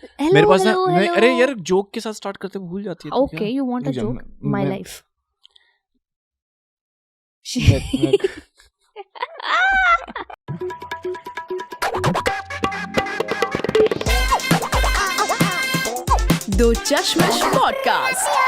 मेरे पास ना hello. अरे यार जोक के साथ स्टार्ट करते भूल जाती है. Okay, you want a joke? My life. दो चश्मश podcast.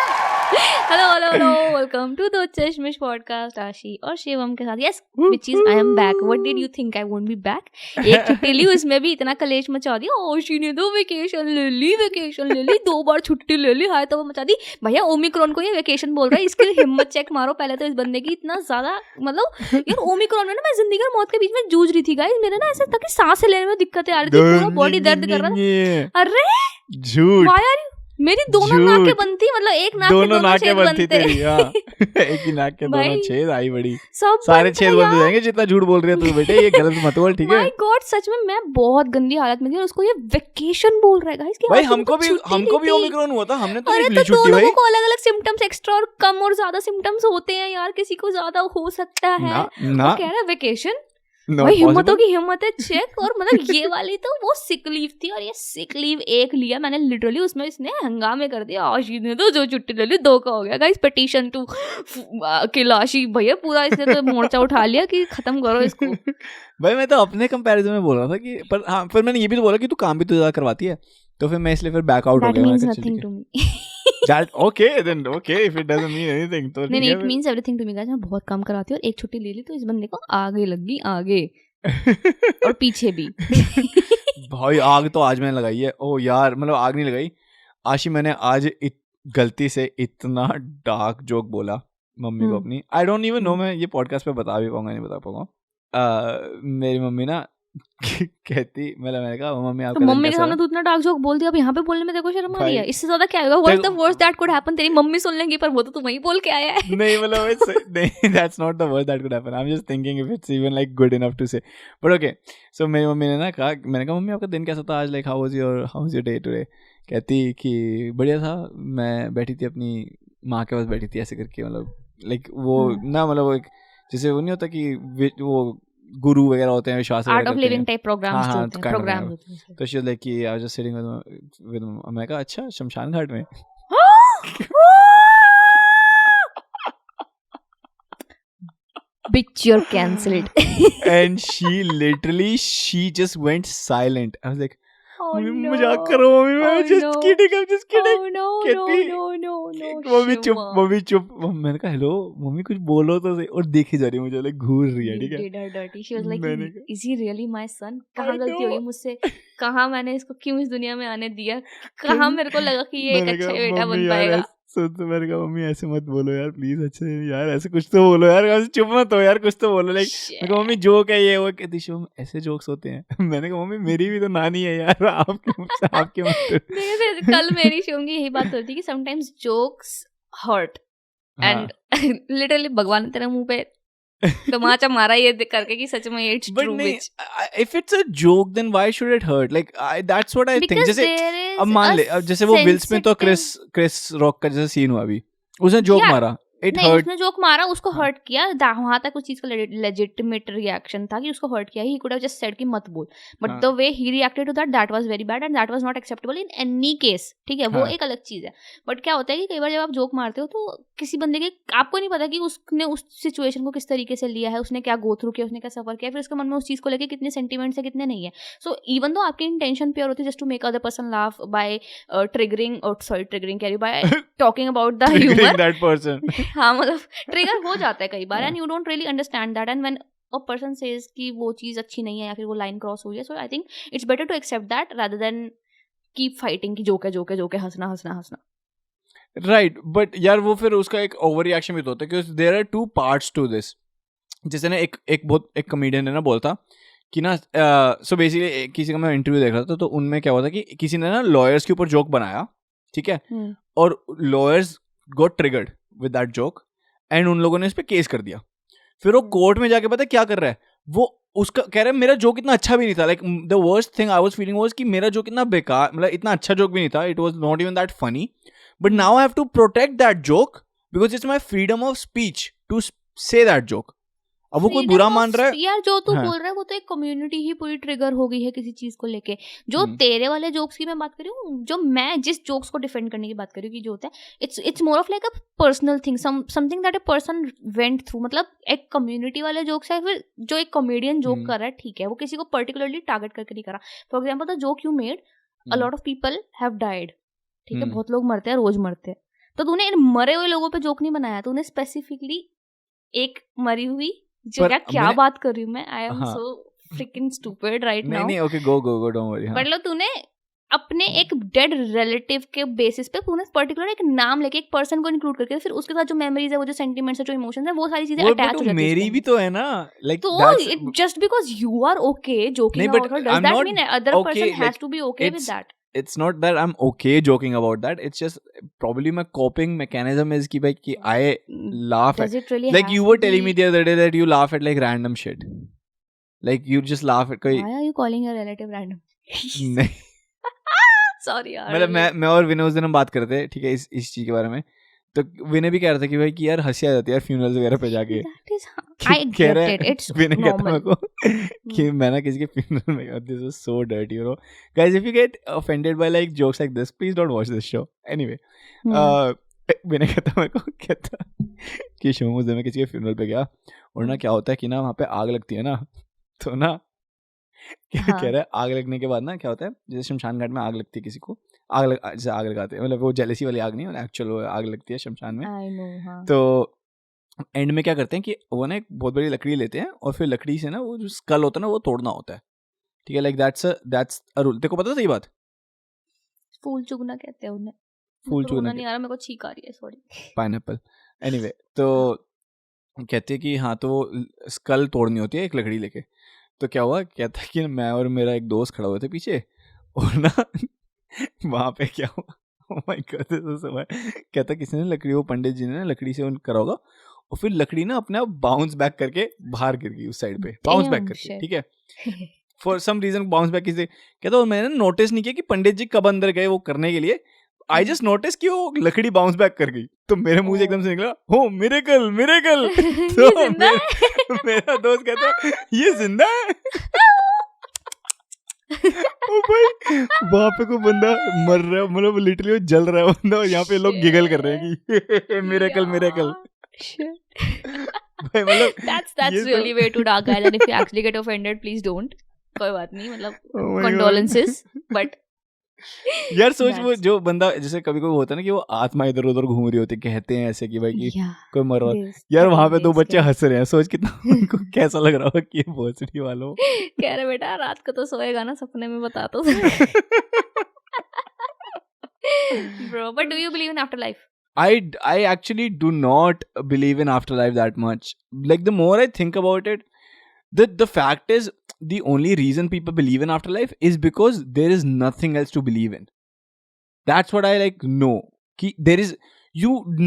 Hello. Welcome to the Chashmish podcast. Ashi और शिवम के साथ. Yes, which is I am back. What did you think? I won't be back? एक छुट्टी ली, उसमें भी इतना कलेश मचा दिया. आशी ने तो वेकेशन ले ली 2 बार छुट्टी ले ली. हाय तो मचा दी. भैया ओमिक्रॉन को ये वेकेशन बोल रहा है. इसकी हिम्मत चेक मारो पहले तो. इस बंदे की इतना ज्यादा मतलब यार ओमिक्रॉन में ना मैं जिंदगी और मौत के बीच में जूझ रही थी गाइस. मेरे ना ऐसा था कि सांस लेने में दिक्कतें आ रही थी. पूरा बॉडी दर्द कर रहा था. अरे झूठ. वाह यार मेरी दोनों नाकें बनती. मतलब एक नाक के दोनों छेद बनते. तेरी एक ही नाक के दोनों छेद. आई बड़ी सब सारे छेद बंद हो जाएंगे जितना झूठ बोल रही है तू बेटे. ये गलत मत बोल, ठीक है. माय गॉड सच में मैं बहुत गंदी हालत में थी और उसको ये वेकेशन बोल रहा है गाइस. भाई हमको भी ओमिक्रॉन हुआ था. हमने तो एक ली तो छुट्टी भाई. दोनों को अलग-अलग सिम्टम्स एक्स्ट्रा और कम और ज्यादा सिम्टम्स होते हैं यार. किसी को ज्यादा हो सकता है. ना कह रहा है वेकेशन. भाई हिम्मतों की हिम्मत है चेक. और मतलब ये वाली तो वो सिक लीव थी और ये सिक लीव एक लिया मैंने लिटरली. उसमें इसने हंगामे कर दिया. आशी ने तो जो छुट्टी ले ली 2 का हो गया गाइस. पिटीशन टू किल आशी. भैया पूरा इसने तो मोर्चा उठा लिया कि खत्म करो इसको. भाई मैं तो अपने कंपैरिजन में बोल रहा था कि पर हाँ फिर मैंने ये भी तो बोला कि तू काम भी तो ज्यादा करवाती है. तो फिर मैं इसलिए फिर बैक आउट हो गया. That means nothing to me. Okay then okay if it doesn't mean anything तो नहीं it means everything to me guys. मैं बहुत कम कराती हूँ और एक छुट्टी ले ली तो इस बंदे को आगे लग गई आगे और पीछे भी. भाई आग तो आज मैंने लगाई है. ओ यार मतलब आग नहीं लगाई आशी. मैंने आज गलती से इतना डार्क जोक बोला मम्मी को अपनी. आई डोंट इवन नो मैं ये पॉडकास्ट पे बता भी पाऊंगा नहीं बता पाऊंगा. मेरी मम्मी ना कहती मैंने कहा मम्मी आपका मम्मी के सामने तू इतना डार्क जोक बोल दिया. अब यहाँ पे बोलने में देखो शर्म आ रही है. इससे ज्यादा क्या होगा? What the worst that could happen. तेरी मम्मी सुन लेंगी पर वो तो तुम ही बोल के आया है. नहीं मतलब नहीं that's not the worst that could happen. I am just thinking if it's even like good enough to say. But okay so मेरी मम्मी ने ना कहा. मैंने कहा मम्मी आपका दिन कैसा था आज. Like how was your day today. कहती कि बढ़िया था. मैं बैठी थी अपनी माँ के पास बैठी थी ऐसे करके. मतलब लाइक वो ना मतलब वो एक जैसे वो नहीं होता कि वो गुरु वगैरह होते हैं विश्वास art of living type programs होते हैं. तो शी वाज लाइक कि I was just sitting with मैं कहा अच्छा शमशान घाट में. Bitch, you're cancelled. And she just went silent. I was like मजाक करो मम्मी. मैं just kidding. मम्मी चुप. मैंने कहा हेलो मम्मी कुछ बोलो तो सही. और देखी जा रही है मुझे लाइक घूर रही है. ठीक है. She was like, is he really my son? कहाँ गलती होगी मुझसे? कहाँ मैंने इसको क्यों इस दुनिया में आने दिया? कहाँ मेरे को लगा कि ये एक अच्छा बेटा बन पाएगा. तो मैंने कहा मम्मी ऐसे मत बोलो यार प्लीज. अच्छे यार ऐसे कुछ तो बोलो यार. ऐसे चुप मत हो यार. कुछ तो बोलो. लाइक मैं कहा मम्मी जोक है ये वो. कहती शिवम ऐसे जोक्स होते हैं. मैंने कहा मम्मी मेरी भी तो नानी है यार. आपके कल मेरी शिवम की यही बात होती है कि sometimes jokes hurt and literally भगवान ने तेरे मुंह पे तमाचा मारा ये करके कि सच में it's true. If it's a joke then why should it hurt. Like that's what I think. जैसे अब मान ले जैसे वो विल स्मिथ और क्रिस रॉक का जैसे सीन हुआ अभी. उसने जोक मारा. उसने जोक मारा उसको हर्ट किया. वहां तक उस चीज का लेजिटिमेट रिएक्शन था कि उसको हर्ट किया. He could have just said कि मत बोल. But the way he reacted to that was very bad and that was not acceptable in any case. ठीक है वो एक अलग चीज है. बट क्या होता है कि कई बार जब आप जोक मारते हो तो किसी बंदे के आपको नहीं पता कि उसने उस सिचुएशन को किस तरीके से लिया है. उसने क्या गो थ्रू किया. उसने क्या सफर किया. फिर उसके मन में उस चीज को लेकर कितने सेंटिमेंट्स है कितने नहीं है. सो इवन दो आपकी इंटेंशन प्योर होती है just to make other person laugh by triggering carry by talking about the humour that person. हाँ मतलब ट्रिगर हो जाता है कई बार and you don't really understand that. And when a person says कि वो चीज अच्छी नहीं है या फिर वो लाइन क्रॉस हुई है. So I think it's better to accept that rather than keep fighting कि जोके हंसना. राइट. बट यार वो फिर उसका एक ओवर रिएक्शन भी तो होता है क्योंकि there are 2 parts to this. जैसे ना एक कॉमेडियन ने ना बोलता कि ना सो बेसिकली किसी का मैं इंटरव्यू देख रहा था तो उनमें क्या हुआ था कि किसी ने ना लॉयर्स के ऊपर जोक बनाया. ठीक है. और lawyers got triggered with that joke and उन लोगों ने इस पे केस कर दिया. फिर वो कोर्ट में जाके पता क्या कर रहा है. वो उसका कह रहा है मेरा जोक इतना अच्छा भी नहीं था. Like the worst thing I was feeling was कि मेरा जोक इतना बेकार मतलब इतना अच्छा जोक भी नहीं था. It was not even that funny. But now I have to protect that joke because it's my freedom of speech to say that joke. अब वो कोई बुरा मान रहा है यार, जो तू बोल रहा है वो तो एक कम्युनिटी ही पूरी ट्रिगर हो गई है किसी चीज को लेके। जो तेरे वाले जोक्स की मैं बात कर रही हूँ, जो मैं जिस जोक्स को डिफेंड करने की बात कर रही हूँ कि जो होता है it's more of like a personal thing, something that a person went through. मतलब एक कम्युनिटी वाले जोक्स है, फिर जो एक कॉमेडियन जोक कर रहा है, ठीक है, वो किसी को पर्टिकुलरली टारगेट करके नहीं कर रहा। For example the joke you made, a lot of people have died, ठीक है, बहुत लोग मरते हैं, रोज मरते हैं, तो तूने इन मरे हुए लोगों पे जोक नहीं बनाया, तूने स्पेसिफिकली एक मरी हुई जो क्या बात कर रही हूँ मैं, I am so fricking stupid right now. नहीं ओके गो डोंट वरी। मतलब तूने अपने एक डेड रिलेटिव के बेसिस पे तूने पर्टिकुलर एक नाम लेके एक पर्सन को इंक्लूड करके फिर उसके साथ जो मेमोरीज है, वो जो सेंटिमेंट्स है, जो इमोशंस है, वो सारी चीजें अटैच हो जाती है। मेरी भी तो है ना, लाइक तो just because you are okay joking about her, does that mean other person has to be okay with that? It's not that I'm okay joking about that. It's just probably my coping mechanism is कि भाई कि I laugh Does at, it really like you were telling me the other day that you laugh at like random shit. Like you just laugh at कोई. Why are you calling your relative random? नहीं. Sorry यार. मतलब मैं और विनय उस दिन हम बात कर रहे थे, ठीक है, इस चीज के बारे में, तो विनय भी कह रहा था कि भाई कि यार हंसी आ जाती है यार फ्यूनरल्स वगैरह पे जाके। I get it. It's विनय कहता normal. मेरे को कि मैं ना किसी के फ्यूनरल में गया, this is so dirty you know guys, if you get offended by like jokes like this please don't watch this show. Anyway Vinay कहता मेरे को, कहता कि शो उस दिन मैं किसी के फ्यूनरल पे गया और ना क्या होता है कि ना वहाँ पे आग लगती है ना, तो ना कह रहा है आग लगने के बाद ना क्या होता है, जैसे शमशान घाट में आग लगती है किसी को, जैसे आग लगाते हैं, मतलब वो जेलेसी वाली आग नहीं, एक्चुअल आग लगती है शमशान में। I know, हाँ. तो एंड में क्या करते हैं कि वो ना एक बहुत बड़ी लकड़ी लेते हैं और फिर लकड़ी से ना वो जो स्कल होता है ना वो तोड़ना होता है, ठीक है, लाइक दैट्स अ रूल। तेरे को पता सही बात? फूल चुगना कहते हैं उन्हें। फूल चुगना नहीं आ रहा, मेरे को छींक आ रही है, सॉरी। पाइनएप्पल। एनीवे तो कहते हैं कि हाँ तो स्कल तोड़नी होती है एक लकड़ी लेके। तो क्या हुआ, कहता है कि मैं और मेरा एक दोस्त खड़ा हुए थे पीछे और ना वहाँ पे क्या हुआ, oh my God, कहता किसी ने लकड़ी, वो पंडित जी ने ना लकड़ी से उन करा होगा और फिर लकड़ी ना अपने आप बाउंस बैक करके बाहर गिर गई उस साइड पे, बाउंस बैक करके, ठीक है, for some reason bounce back किसी, कहता और मैंने नोटिस नहीं किया कि पंडित जी कब अंदर गए वो करने के लिए, आई जस्ट नोटिस कि वो लकड़ी बाउंस बैक कर गई, तो मेरे मुंह से एकदम से निकला हो मिरेकल मिरेकल। तो मेरा दोस्त कहता ये जिंदा है। ओ भाई वहाँ पे कोई बंदा मर रहा है, मतलब लिटरली वो जल रहा है बंदा, और यहाँ पे लोग गिगल कर रहे हैं कि मिरेकल मिरेकल। भाई मतलब that's really way too dark, guys, and if you actually get offended please don't, कोई बात नहीं, मतलब condolences, but यार सोच वो जो बंदा, जैसे कभी कोई होता है ना कि वो आत्मा इधर उधर घूम रही होती, कहते हैं ऐसे कि भाई कि कोई मर रहा है, यार वहाँ पे दो बच्चे हंस रहे हैं, सोच कितना उनको कैसा लग रहा होगा कि भोसड़ी वालों। कह रहे बेटा रात को तो सोएगा ना, सपने में बता तो। Bro, but do you believe in afterlife? I actually do not believe in afterlife that much. Like the more I think about it, the fact is the only reason people believe in afterlife is because there is nothing else to believe in. That's what I like know. Ki there is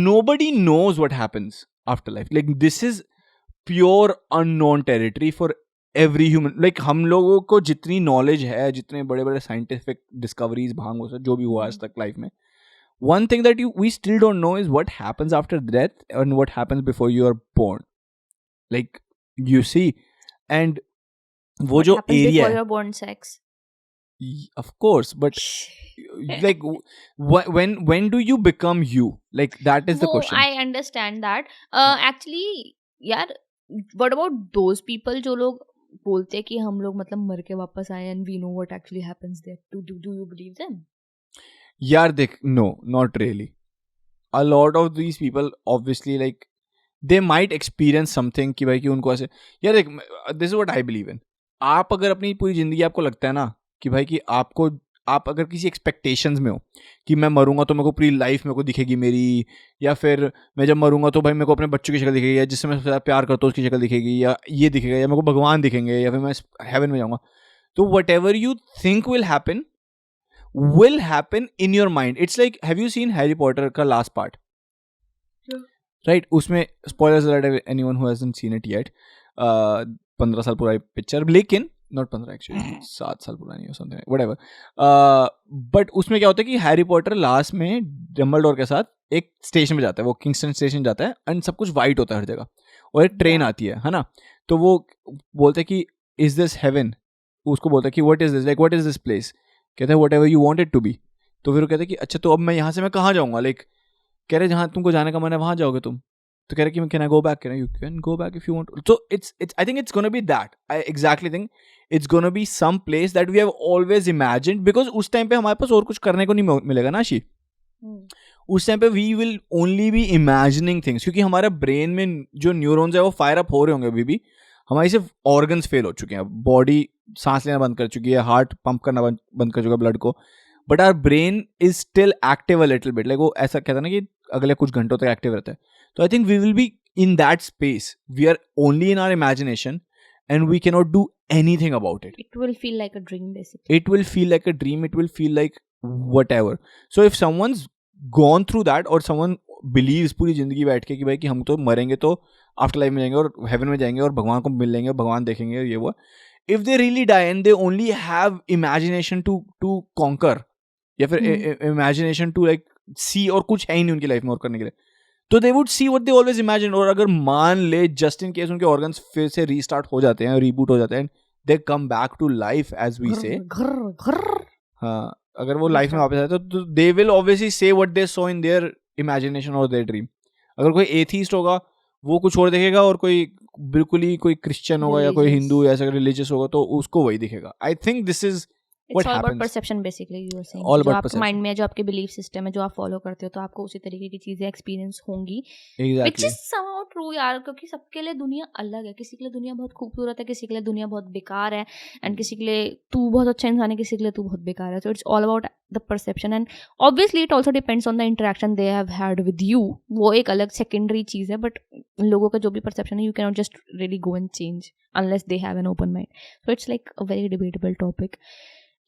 nobody knows what happens after life. Like this is pure unknown territory for every human. Like हम लोगों को जितनी knowledge है, जितने बड़े बड़े scientific discoveries भांग हो जो भी हुआ आज तक life में, one thing that we still don't know is what happens after death and what happens before you are born. Like you see, and वो जो area before you're born, sex. Of course, but like when do you become you? Like that is the question. I understand that. Actually, यार, what about those people जो लोग बोलते हैं कि हम लोग मतलब मर के वापस आए and we know what actually happens there? Do you believe them? यार देख, no, not really. A lot of these people obviously like they might experience something कि भाई कि उनको ऐसे, यार देख, this is what I believe in. आप अगर अपनी पूरी जिंदगी आपको लगता है ना कि भाई कि आप अगर किसी एक्सपेक्टेशंस में हो कि मैं मरूंगा तो मेरे को पूरी लाइफ मेरे को दिखेगी मेरी, या फिर मैं जब मरूंगा तो भाई मेरे को अपने बच्चों की शक्ल दिखेगी, या जिससे मैं ज़्यादा प्यार करता हूँ उसकी शक्ल दिखेगी, या ये दिखेगा, या मेरे को भगवान दिखेंगे, या फिर मैं हेवन में जाऊँगा, तो what ever you think will happen in your mind. It's like, have you seen Harry Potter का last part? Sure. Right, उसमें spoilers alert anyone who hasn't seen it yet. 15 साल पुरानी पिक्चर, लेकिन not 15 actually 7 साल पुरानी or something, whatever. But उसमें क्या होता है कि हैरी पॉटर लास्ट में डम्बलडोर के साथ एक स्टेशन पे जाता है, वो किंगस्टन स्टेशन जाता है एंड सब कुछ वाइट होता है हर जगह, और एक ट्रेन आती है ना, तो वो बोलते हैं कि इज दिस हेवन, उसको बोलता है कि what is this, like what is this place, कहते हैं whatever you want it to be. तो फिर वो कहते हैं कि अच्छा तो अब मैं यहाँ से मैं कहाँ जाऊँगा, लाइक कह रहे जहाँ तुमको जाने का मन है वहाँ जाओगे तुम, तो कह रहे कि can I go back, you can go back if you want. So it's I think it's gonna be that, I exactly think it's gonna be some place that we have always imagined, because उस time पे हमारे पास और कुछ करने को नहीं मिलेगा ना शी, उस टाइम पे we will only be imagining things, क्योंकि हमारे ब्रेन में जो न्यूरॉन्स है वो फायर अप हो रहे होंगे अभी भी, हमारी सिर्फ ऑर्गन्स फेल हो चुके हैं, बॉडी सांस लेना बंद कर चुकी है, हार्ट पंप करना बंद कर चुका है ब्लड को, but our brain is still active a little bit, like वो ऐसा कहता है ना कि अगले कुछ घंटों तक एक्टिव रहता है। तो I think we will be in that space, we are only in our imagination and we cannot do anything about it. It will feel like a dream, basically. It will feel like a dream, it will feel like whatever. So if someone's gone through that, or someone believes पूरी जिंदगी बैठ के कि भाई कि हम तो मरेंगे तो आफ्टर लाइफ में जाएंगे और हेवन में जाएंगे और भगवान को मिल लेंगे और भगवान देखेंगे ये वो, if they really die and they only have imagination to conquer, या फिर imagination to like see, और कुछ है ही नहीं उनकी लाइफ में और करने के लिए, तो they would see what they always imagine. और अगर मान ले जस्ट इन केस उनके ऑर्गन्स फिर से रीस्टार्ट हो जाते हैं, रीबूट हो जाते हैं, they come back to life as we say, हाँ अगर वो लाइफ में वापस आए तो they will obviously say what they saw in their imagination और देयर ड्रीम। अगर कोई एथीस्ट होगा वो कुछ और देखेगा, और कोई बिल्कुल ही कोई क्रिश्चियन होगा या कोई हिंदू या ऐसा रिलीजियस होगा तो उसको वही दिखेगा। I think this is It's all about perception, basically, you were saying. All जो about आपके perception. माइंड में है, जो आपके बिलीफ सिस्टम है, जो आप फॉलो करते हो, तो आपको उसी तरीके की चीजें एक्सपीरियंस होंगी, which is somehow true यार, क्योंकि सबके लिए दुनिया अलग है। किसी के लिए दुनिया बहुत खूबसूरत है, किसी के लिए दुनिया बहुत बेकार है, एंड किसी के लिए तू बहुत अच्छा इंसान है, किसी के लिए तू बहुत बेकार है। So it's all about the perception, and obviously it also depends on the interaction they have had with you. वो एक अलग सेकेंडरी चीज है, बट लोगों का जो भी परसेप्शन है, you cannot just really go and change unless they have an open mind. So it's like a very debatable topic.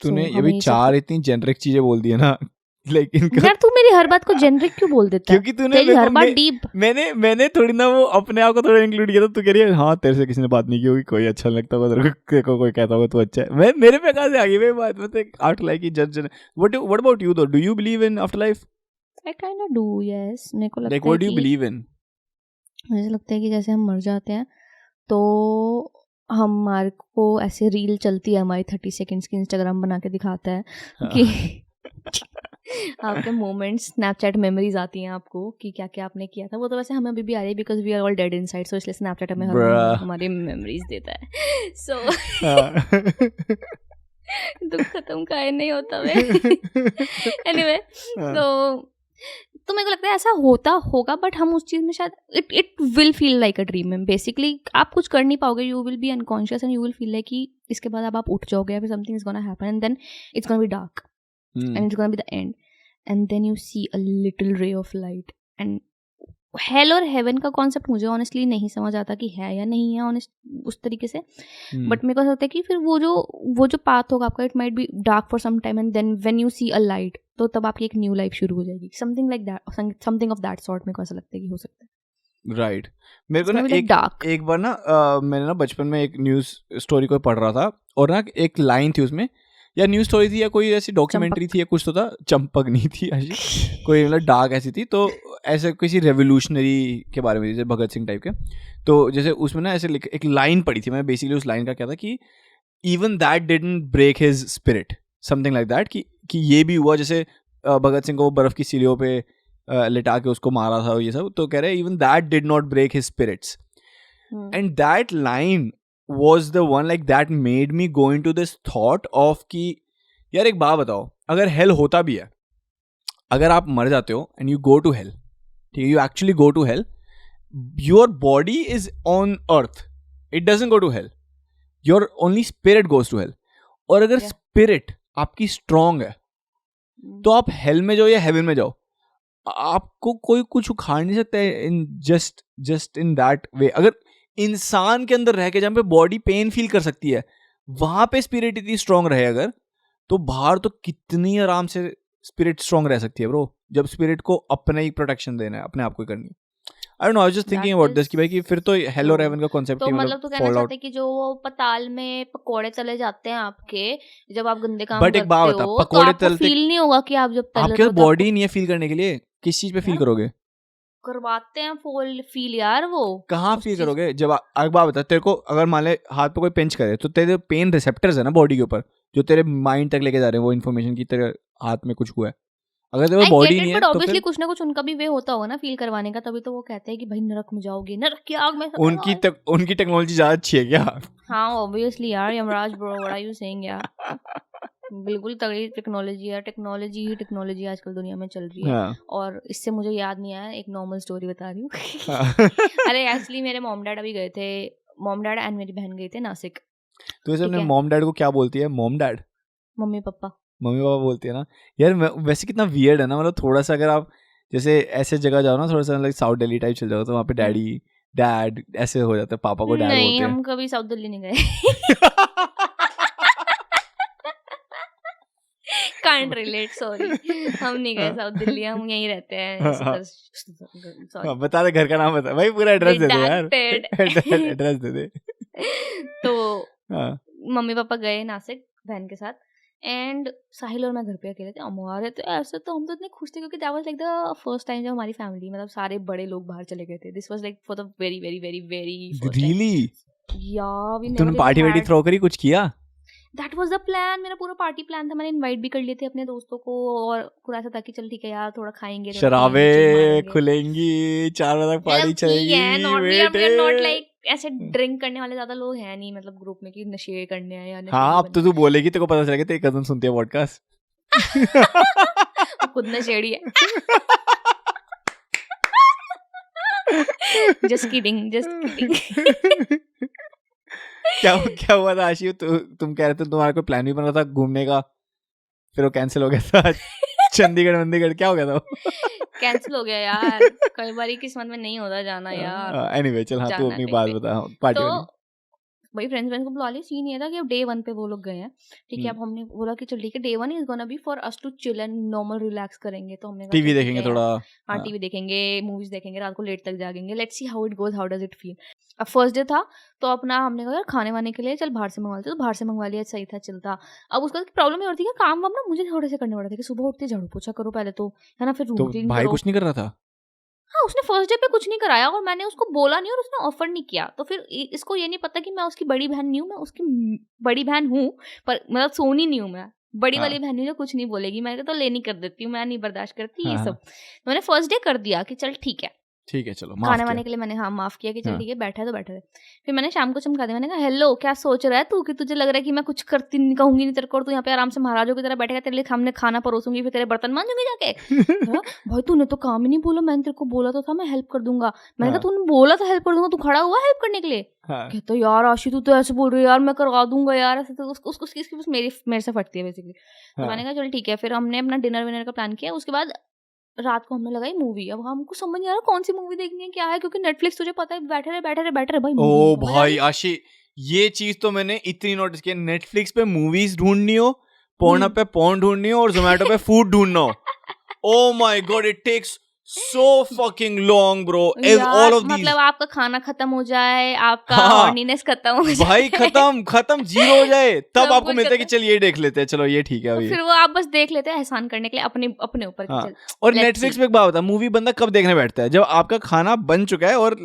तूने ये भी चार इतनी जेनरिक चीजें बोल दी है ना, लेकिन यार तू मेरी हर बात को जेनरिक क्यों बोल देता है? क्योंकि तूने हर बात डीप, मैंने थोड़ी ना वो अपने आप को थोड़ा इंक्लूड किया, तो तू कह रही है हाँ तेरे से किसी ने बात नहीं की होगी, कोई अच्छा लगता होगा तेरे को, कोई कहता होगा तू अच्छा है, मैं मेरे पे कहाँ से आ गई भाई बात, मतलब आफ्टर लाइफ की जज। What about you, do you believe in after life? I kind of do, yes. मेरे को लगता है, what do you believe in? मुझे लगता है कि जैसे हम मर जाते हैं तो हमारे को ऐसे रील चलती है हमारी 30 सेकंड्स की, इंस्टाग्राम बना के दिखाता है कि आपके मोमेंट्स, स्नैपचैट मेमोरीज आती हैं आपको कि क्या क्या आपने किया था। वो तो वैसे हमें अभी भी आ रही है, because we are all dead inside, so इसलिए स्नैपचैट हमें हमारी मेमोरीज देता है। सो दुख खत्म काहे नहीं होता वे। एनीवे, तो मेरे को लगता है ऐसा होता होगा, बट हम उस चीज़ में शायद it will feel like a dream में। बेसिकली आप कुछ कर नहीं पाओगे, you will be unconscious and you will feel like कि इसके बाद अब आप उठ जाओगे या फिर something is gonna happen and then it's gonna be dark and it's gonna be the end and then you see a little ray of light. And hell और हेवन का कॉन्सेप्ट मुझे ऑनेस्टली नहीं समझ आता कि है या नहीं है ऑनेस्ट उस तरीके से, बट मेरे को ऐसा होता है कि फिर वो जो पाथ होगा आपका, it might be dark for some time and then when you see a light, तो तब आपकी एक न्यू लाइफ शुरू हो जाएगी, something like that, something of that sort. मेरे को ऐसा लगता है कि हो सकता है। राइट। मेरे को ना एक बार ना मैंने ना बचपन में एक न्यूज़ स्टोरी को पढ़ रहा था, और ना एक लाइन थी उसमें, या न्यूज़ स्टोरी थी या कोई ऐसी डॉक्यूमेंट्री थी या कुछ तो था, चंपक नहीं थी ऐसी कोई, मतलब डार्क ऐसी थी, तो ऐसे किसी रेवोल्यूशनरी के बारे में, जैसे भगत सिंह टाइप के, तो जैसे उसमें ना ऐसे एक लाइन पढ़ी थी मैं, बेसिकली उस लाइन का क्या था कि even that didn't break his spirit, something like that, कि ये भी हुआ, जैसे भगत सिंह को बर्फ की सीढ़ियों पे लिटा के उसको मारा था ये सब, तो कह रहे even that did not break his spirits, and that line was the one like that made me go into this thought of कि यार एक बात बताओ, अगर हेल होता भी है, अगर आप मर जाते हो and you go to hell, ठीक है, you actually go to hell, your body is on earth, it doesn't go to hell, your only spirit goes to hell, और अगर spirit आपकी strong है तो आप hell में जाओ या heaven में जाओ, आपको कोई कुछ उखाड़ नहीं सकता है in just in that way। अगर इंसान के अंदर रह के जहाँ पे बॉडी पेन फील कर सकती है, वहां पे स्पिरिट इतनी स्ट्रांग रहे अगर, तो बाहर तो कितनी आराम से स्पिरिट स्ट्रांग रह सकती है ब्रो, जब स्पिरिट को अपने ही प्रोटेक्शन देना है, अपने आप को करनी है। आई don't no, I was just thinking about this कि भाई कि फिर तो हेल और हेवन का कांसेप्ट ही मतलब तो कहना चाहते हैं कि जो वो पताल में पकोड़े तले जाते हैं आपके, जब आप गंदे काम करते हो, बट एक बात होता है, पकोड़े तलते फील नहीं होगा कि आप जब आपके बॉडी नहीं है फील करने के लिए, किस चीज पे फील करोगे? करवाते हैं फील यार। वो कहाँ फील करोगे? जब एक बात बता, तेरे को अगर मान ले हाथ पे कोई पिंच करे तो तेरे पेन रिसेप्टर्स है ना बॉडी के ऊपर जो तेरे माइंड तक लेके जा रहे हैं वो इन्फॉर्मेशन की तेरे हाथ में कुछ हुआ है। अगर तेरे को बॉडी नहीं है तो ऑब्वियसली कुछ ना कुछ उनका भी वे होता होगा ना फील करवाने का, तभी तो वो कहते हैं कि भाई नरक में जाओगे, नरक की आग में। उनकी टेक्नोलॉजी ज्यादा अच्छी है क्या? हाँ ऑब्वियसली यार, Yamraj bro what are you saying यार। बिल्कुल तगड़ी टेक्नोलॉजी है, टेक्नोलॉजी आजकल दुनिया में चल रही है। हाँ. और इससे मुझे याद नहीं आया, एक नॉर्मल स्टोरी बता रही हूँ। अरे एक्चुअली मेरे मॉम डैड अभी गए थे, मॉम डैड एंड मेरी बहन गए थे नासिक। तो ऐसे अपने मॉम डैड को क्या बोलती है? Mom dad? मम्मी पापा बोलती है ना यार। वैसे कितना वियर्ड है ना, मतलब थोड़ा सा अगर आप जैसे ऐसे जगह जाओ ना, थोड़ा सा लाइक साउथ दिल्ली टाइप चल जाओ तो वहाँ पे डैड ऐसे हो जाता है, पापा को डैड बोलते हैं। नहीं हम कभी साउथ दिल्ली नहीं गए। कांट रिलेट, सॉरी हम नहीं गए साउथ दिल्ली, हम यहीं रहते हैं। सॉरी बता दे, घर का नाम बता भाई, पूरा एड्रेस दे दे यार। एड्रेस दे दे। तो मम्मी पापा गए नासिक बहन के साथ, एंड साहिल और मैं घर पे अकेले थे। हमारे तो ऐसे तो हम तो इतने खुश थे क्योंकि that was like the first time जब हमारी फैमिली मतलब सारे बड़े लोग बाहर चले गए थे। This was like for the very very very very first time. Really? यार वी तुमने पार्टी वार्टी थ्रो करी, कुछ किया? दैट वाज द प्लान, मेरा पूरा पार्टी प्लान था। मैंने इनवाइट भी कर लिए थे अपने दोस्तों को, और पूरा ऐसा था कि चल ठीक है यार थोड़ा खाएंगे, शराबे खुलेंगी, 4 बजे तक पार्टी चलेगी। नॉट लाइक ऐसे ड्रिंक करने वाले ज्यादा लोग हैं नहीं, मतलब ग्रुप में कि नशे करने हैं या नशे। हाँ अब तो तू बोलेगी तेरे को पता चलेगा, तेरी कजन सुनती है पॉडकास्ट। खुद नशेड़ी है। Just kidding. क्या हुआ था आशी? तुम कह रहे थे तुम्हारा कोई प्लान भी बन रहा था घूमने का, फिर वो कैंसिल हो गया था। चंडीगढ़ क्या हो गया था? कैंसिल हो गया यार, कई बार किस्मत में नहीं होता जाना यार। एनीवे चल, हाँ तू अपनी बात बता पार्टी वाली। भाई फ्रेंड्स को बुला लिया। सीन ये था कि अब डे 1 पे वो लोग गए हैं, ठीक है। अब हमने बोला कि चल ठीक है, day 1 is gonna be for us to chill and normal relax करेंगे। तो हमने टीवी देखेंगे थोड़ा। हाँ टीवी देखेंगे, मूवीज देखेंगे, रात को लेट तक जागेंगे, let's see how it goes, how does it feel. अब फर्स्ट डे था तो अपना हमने कहा यार खाने वाने के लिए चल बाहर से मंगवा लेते, तो बाहर से मंगवा लिया, सही था चलता। अब उसका प्रॉब्लम ये होती है कि काम वाम ना मुझे थोड़े से करने पड़ते कि सुबह उठते झाड़ू पोछा करो पहले तो, है ना, फिर रूम क्लीन करो। भाई कुछ नहीं कर रहा था? हाँ उसने फर्स्ट डे पे कुछ नहीं कराया और मैंने उसको बोला नहीं और उसने ऑफर नहीं किया। तो फिर इसको ये नहीं पता कि मैं उसकी बड़ी बहन नहीं हूँ, मैं उसकी बड़ी बहन हूँ पर मतलब सोनी नहीं हूँ, मैं बड़ी वाली बहन जो कुछ नहीं बोलेगी। मैं तो लेनी कर देती हूँ, मैं नहीं बर्दाश्त करती ये सब। तो मैंने फर्स्ट डे कर दिया कि चल ठीक है चलो खाने वाने के लिए मैंने माफ किया कि चल ठीक है बैठा है तो बैठा है। फिर मैंने शाम को चमका दिया, मैंने कहा हेलो क्या सोच रहा है तू कि तुझे लग रहा है कि मैं कुछ करती नहीं कहूंगी नहीं तेरे को, तू यहाँ पे आराम से महाराजों की तरह बैठेगा, तेरे लिए सामने खाना परोसूंगी, फिर तेरे बर्तन मांजूंगी जाके। भाई तूने तो काम ही नहीं बोला, मैंने तेरे को बोला तो था मैं हेल्प कर दूंगा। मैंने कहा तूने बोला था हेल्प कर दूंगा, तू खड़ा हुआ हेल्प करने के लिए। कहता यार आशी तू तो ऐसे बोल रही है यार, मैं करवा दूंगा यार, ऐसे तो उसकी मेरे से फटती है बेसिकली। तो मैंने कहा चल ठीक है। फिर हमने अपना डिनर विनर का प्लान किया। उसके बाद रात को हमने लगाई मूवी। अब हमको समझ नहीं आ रहा कौन सी मूवी देखनी है क्या है, क्योंकि नेटफ्लिक्स तुझे पता है बैठे रहे भाई। ओ भाई आशी ये चीज तो मैंने इतनी नोटिस की, नेटफ्लिक्स पे मूवीज ढूंढनी हो, पोर्नहब पे पोर्न ढूंढनी हो और जोमेटो पे फूड ढूंढना हो। Oh my god it takes so fucking long bro, all of these मतलब आपका खाना खत्म हो जाए, आपका हॉर्नीनेस खत्म हो जाए, भाई खत्म जीरो हो जाए, तब आपको मिलता है कि चल ये देख लेते हैं, चलो ये ठीक है अभी। फिर वो आप बस देख लेते हैं एहसान करने के लिए अपने ऊपर। हाँ। और नेटफ्लिक्स पे एक बात होता है, मूवी बंदा कब देखने बैठता है? जब आपका खाना बन चुका है और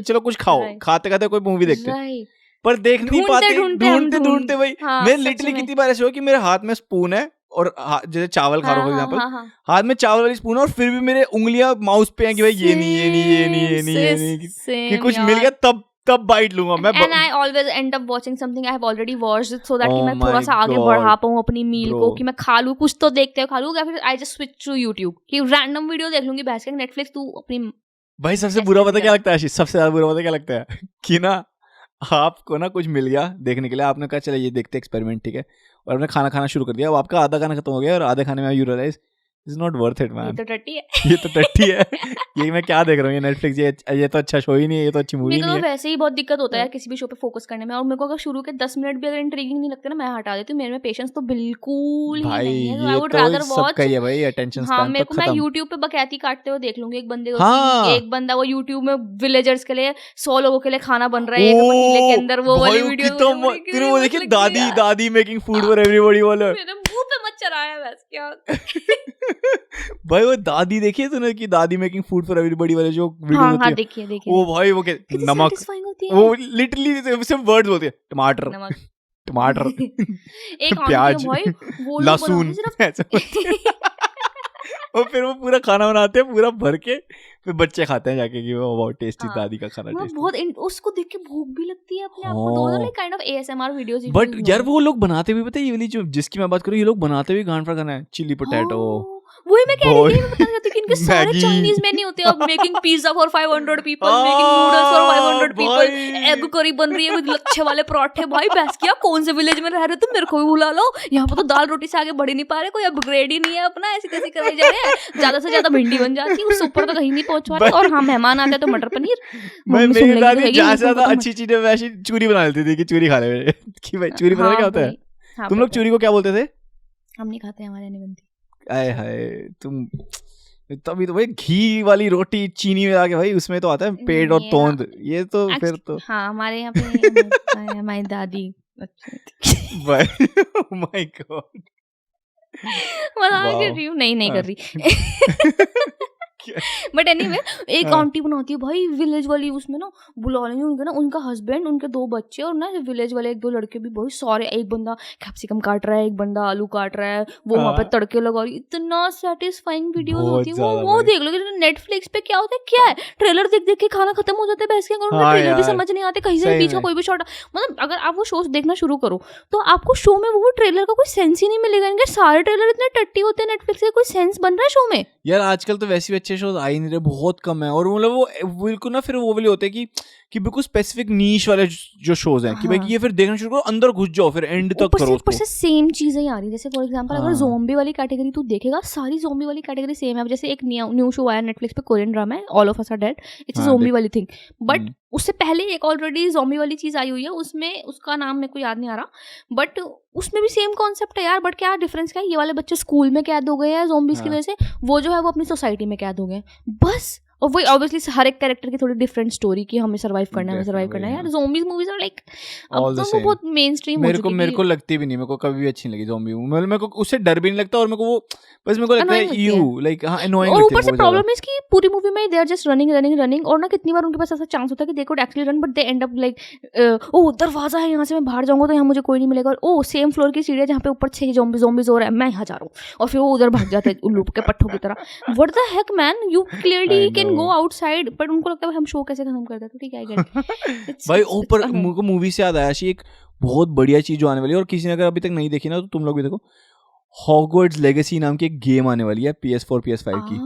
चलो कुछ खाओ, खाते खाते कोई मूवी देखते हैं, पर देख नहीं पाते, ढूंढते भाई। मैं लिटरली कितनी बार ऐसे हुआ कि मेरे हाथ में स्पून है और जैसे चावल खा रहा हूँ एग्जांपल, हाथ में चावल वाली स्पून है और फिर भी मेरे उंगलियां माउस पे हैं कि भाई ये नहीं कि कुछ मिल गया तब बाइट लूंगा मैं। And I always end up watching something I have already watched so that कि मैं थोड़ा सा आगे बढ़ा पाऊँ अपनी मील को, कि मैं खा लूँ, कुछ तो देखते खा लूँ, या फिर I just switch to YouTube कि रैंडम वीडियो देख लूंगी बहस के। नेटफ्लिक्स तू अपनी भाई सबसे बुरा पता क्या लगता है आशीष, सबसे ज्यादा बुरा पता क्या लगता है कि ना आपको ना कुछ मिल गया देखने के लिए, आपने कहा चलो ये देखते एक्सपेरिमेंट ठीक है, और आपने खाना शुरू कर दिया, अब आपका आधा खाना खत्म हो गया और आधे खाने में you realise is not worth it man. ये तो टट्टी है ये मैं क्या देख रहा हूँ, ये नेटफ्लिक्स ये तो अच्छा शो ही नहीं है, ये तो अच्छी मूवी नहीं है। वैसे ही बहुत दिक्कत होता है यार किसी भी शो पे फोकस करने में, और मेरे को अगर शुरू के 10 मिनट भी अगर इंट्रिगिंग नहीं लगते ना मैं हटा देती हूँ। मेरे में पेशेंस तो बिल्कुल ही नहीं है। I would rather watch. भाई अटेंशन स्पैन तो खत्म। मैं YouTube पे बकैती काटते हुए देख लूंगी एक बंदे को, एक बंदा वो YouTube में विलेजर्स के लिए 100 लोगों के लिए खाना बन रहा है एक पतीले के अंदर, वो वाली वीडियो देखिए दादी मेकिंग फूड फॉर एवरीबॉडी वाला। मेरे मुंह पे मत चराया बस क्या। भाई वो दादी देखी है तूने कि दादी मेकिंग फूड फॉर एवरीबॉडी वाले जो वीडियो हाँ होती हाँ है, देखिए वो भाई वो नमक, satisfying होती है। वो लिटरली सिर्फ वर्ड्स बोलते हैं, टमाटर नमक टमाटर एक आंटी है प्याज, भाई वो लोग लहसुन, बनाते ऐसा और फिर वो पूरा खाना बनाते हैं पूरा भर के, फिर बच्चे खाते हैं जाके कि वो बहुत टेस्टी हाँ, दादी का खाना वो टेस्टी। बहुत उसको देख के भूख भी लगती है अपने आप को। दोनों like kind of ASMR videos. But यार वो लोग बनाते भी पता है, ये वाली जो जिसकी मैं बात करूँ, ये लोग बनाते भी गांड खाना है, चिली पोटैटो। वही मैं कह रही थी, मैं बता रही थी कि इनके सारे मैगी। चाइनीज मेन्यू होते हैं। Making pizza for 500 people, making noodles for 500 people, egg curry बन रही है विद लच्छे वाले पराठे। भाई बस क्या, कौन से विलेज में रह रहे हो तुम, मेरे को भी बुला लो। यहाँ पर तो दाल रोटी से आगे बढ़ ही नहीं पा रहे, कोई अपग्रेड ही नहीं है अपना, ऐसी तैसी कराई जा रहे हैं। ज्यादा से ज्यादा भिंडी बन जाती है, उससे ऊपर तो कहीं नहीं पहुंच रहे। और हाँ, मेहमान आते हैं तो मटर पनीर। मेरी दादी जहाँ से ज्यादा अच्छी चीजें वैसी चूरी बना लेती थी कि चूरी खा ले कि भाई चूरी बनाना क्या होता है। तुम लोग चूरी को क्या बोलते थे? हम नहीं खाते, हमारे नहीं बनती। आए हाय तुम, तभी तो भाई घी वाली रोटी चीनी में आके भाई उसमें तो आता है पेट और तोंद, ये तो फिर तो हाँ हमारे यहाँ पे हमारी दादी भाई ओह माय गॉड, मजाक कर रही हूँ, नहीं कर रही। बट एनीवे एक आंटी बनाती है भाई विलेज वाली, उसमें ना बुला लेंगे उनके ना, उनका हस्बैंड, उनके 2 बच्चे और ना विलेज वाले 1-2 लड़के भी बहुत सारे। एक बंदा कैप्सिकम काट रहा है, एक बंदा आलू काट रहा है, वो वहाँ पे तड़के लगा रही। इतना सेटिस्फाइंग वीडियो होती है वो देख लो। नेटफ्लिक्स पे क्या होता है, क्या है, ट्रेलर देख देख के खाना खत्म हो जाता है बैठ के, ट्रेलर भी समझ नहीं आते, कहीं से बीच का कोई भी शॉट। मतलब अगर आप वो शोज देखना शुरू करो तो आपको शो में वो ट्रेलर का कोई सेंस ही नहीं मिलेगा। इनके सारे ट्रेलर इतने टट्टी होते हैं नेटफ्लिक्स के, कोई सेंस बन रहा है शो में यार। आजकल तो वैसे अच्छे शोज आ ही नहीं रहे, बहुत कम है। और मतलब वो बिल्कुल ना फिर वो वाले होते हैं कि बिल्कुल स्पेसिफिक नीश वाले जो शोज हैं कि भाई ये फिर देखना शुरू करो, अंदर घुस जाओ, फिर एंड तक करो। ऊपर से सेम चीजें आ रही। जैसे फॉर एग्जांपल अगर ज़ॉम्बी वाली कैटेगरी तू देखेगा, सारी ज़ॉम्बी वाली कैटेगरी सेम है। जैसे एक न्यू शो आया नेटफ्लिक्स पे, कोरियन ड्रामा है, all of us are dead. It's zombie वाली थिंग, बट उससे पहले एक ऑलरेडी ज़ॉम्बी वाली चीज आई हुई है, उसमें उसका नाम मेरे को याद नहीं आ रहा, बट उसमें भी सेम कॉन्सेप्ट है यार। बट क्या डिफरेंस क्या है, ये वाले बच्चे स्कूल में कैद हो गए हैं ज़ॉम्बीज की वजह से, वो जो है वो अपनी सोसाइटी में कैद हो गए बस। और वही ऑब्वियसली हर एक कैरेक्टर की थोड़ी डिफरेंट स्टोरी की, हमें सर्वाइव करना है, सर्वाइव करना है यार। ज़ॉम्बीज मूवीज आर लाइक अब तो वो बहुत मेन स्ट्रीम हो चुकी है। मेरे को लगती भी नहीं, मेरे को कभी भी अच्छी नहीं लगी ज़ॉम्बी मूवी। मेरे को उससे डर भी नहीं लगता, और मेरे को वो बस मेरे को लगता है यू लाइक हां अनोइंग। और ऊपर से प्रॉब्लम है इसकी पूरी मूवी में दे आर जस्ट रनिंग, और ना कितनी बार उनके पास ऐसा चांस होता है कि they could actually run, but they and up like oh दरवाजा है, यहाँ से मैं बाहर जाऊंगा तो यहाँ मुझे कोई नहीं मिलेगा, और ओ सेम फ्लोर की सीढ़ी है जहाँ पे ऊपर 6 ज़ॉम्बीज और है, मैं यहाँ जा रहा हूँ, और फिर वो उधर भाग जाते हैं उल्लू के पट्टों की तरह। What the heck man, you clearly can go outside, but उनको लगता है हम शो कैसे खत्म करते हैं। तो ठीक है, आई गेट भाई ऊपर मुझको मूवी से याद आया शी, एक बहुत बढ़िया चीज जो आने वाली है, और किसी ने अगर अभी तक नहीं देखी ना तो तुम लोग भी देखो, हॉगवर्ट्स लेगेसी नाम की एक गेम आने वाली है PS4 PS5 की।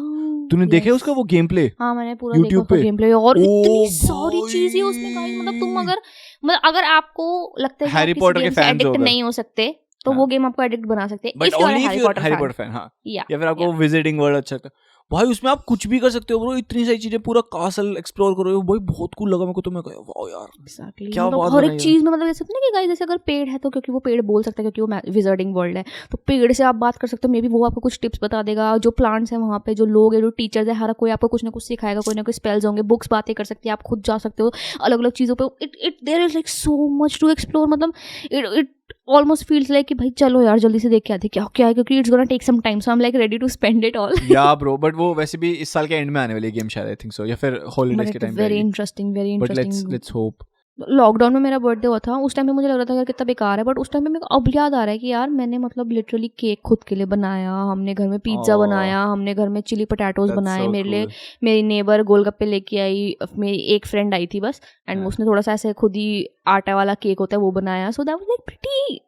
तूने देखे उसका वो गेम प्ले? हाँ मैंने पूरा देखा उसका गेम प्ले, और इतनी सारी चीजें उसमें गाइस। मतलब अगर आपको लगता है कि हैरी पॉटर के फैन एडिक्ट नहीं हो सकते तो वो गेम आपको एडिक्ट बना सकते हैं, but only Harry Potter fan. हाँ, या फिर आपको विजिटिंग वर्ल्ड अच्छा लगता है भाई, उसमें आप कुछ भी कर सकते हो ब्रो। इतनी सारी चीजें, पूरा कासल एक्सप्लोर करो भाई, बहुत कूल लगा मेरे को। तो मैं कहा वाओ यार exactly. क्या बात है। हर एक चीज में मतलब जैसे ना कि गाइस, जैसे अगर पेड़ है तो क्योंकि वो पेड़ बोल सकता है, क्योंकि वो विजिटिंग वर्ल्ड है, तो पेड़ से आप बात कर सकते हो। मे बी वो आपको कुछ टिप्स बता देगा। जो प्लांट्स है वहाँ पे, जो लोग है, जो टीचर्स है, हर कोई आपको कुछ ना कुछ सिखाएगा, कोई ना कोई स्पेल्स होंगे, बुक्स बातें कर सकती है, आप खुद जा सकते हो अलग अलग चीज़ों पे। It there is like so much to explore. मतलब इट ऑलमोस्ट फील्स लाइक कि भाई चलो यार जल्दी से देख के आते क्या है, क्योंकि it's gonna take some time, so I am like ready to spend it all. या ब्रो, बट वो वैसे भी इस साल के एंड में आने वाली गेम शायद, आई थिंक सो, या फिर हॉलीडेज के टाइम पे। Very interesting, very interesting. But let's hope. Lockdown में मेरा बर्थडे हुआ था, उस टाइम में मुझे लग रहा था यार कितना बेकार है, बट उस टाइम में मेरे को अब याद आ रहा है कि यार मैंने मतलब लिटरली केक खुद के लिए बनाया, हमने घर में पिज्ज़ा बनाया, हमने घर में चिली पोटैटोज बनाए, मेरे लिए मेरी नेबर गोलगप्पे लेके आई, मेरी एक फ्रेंड आई थी बस, एंड उसने थोड़ा सा ऐसे खुद ही आटा वाला केक होता है वो बनाया। So that was like pretty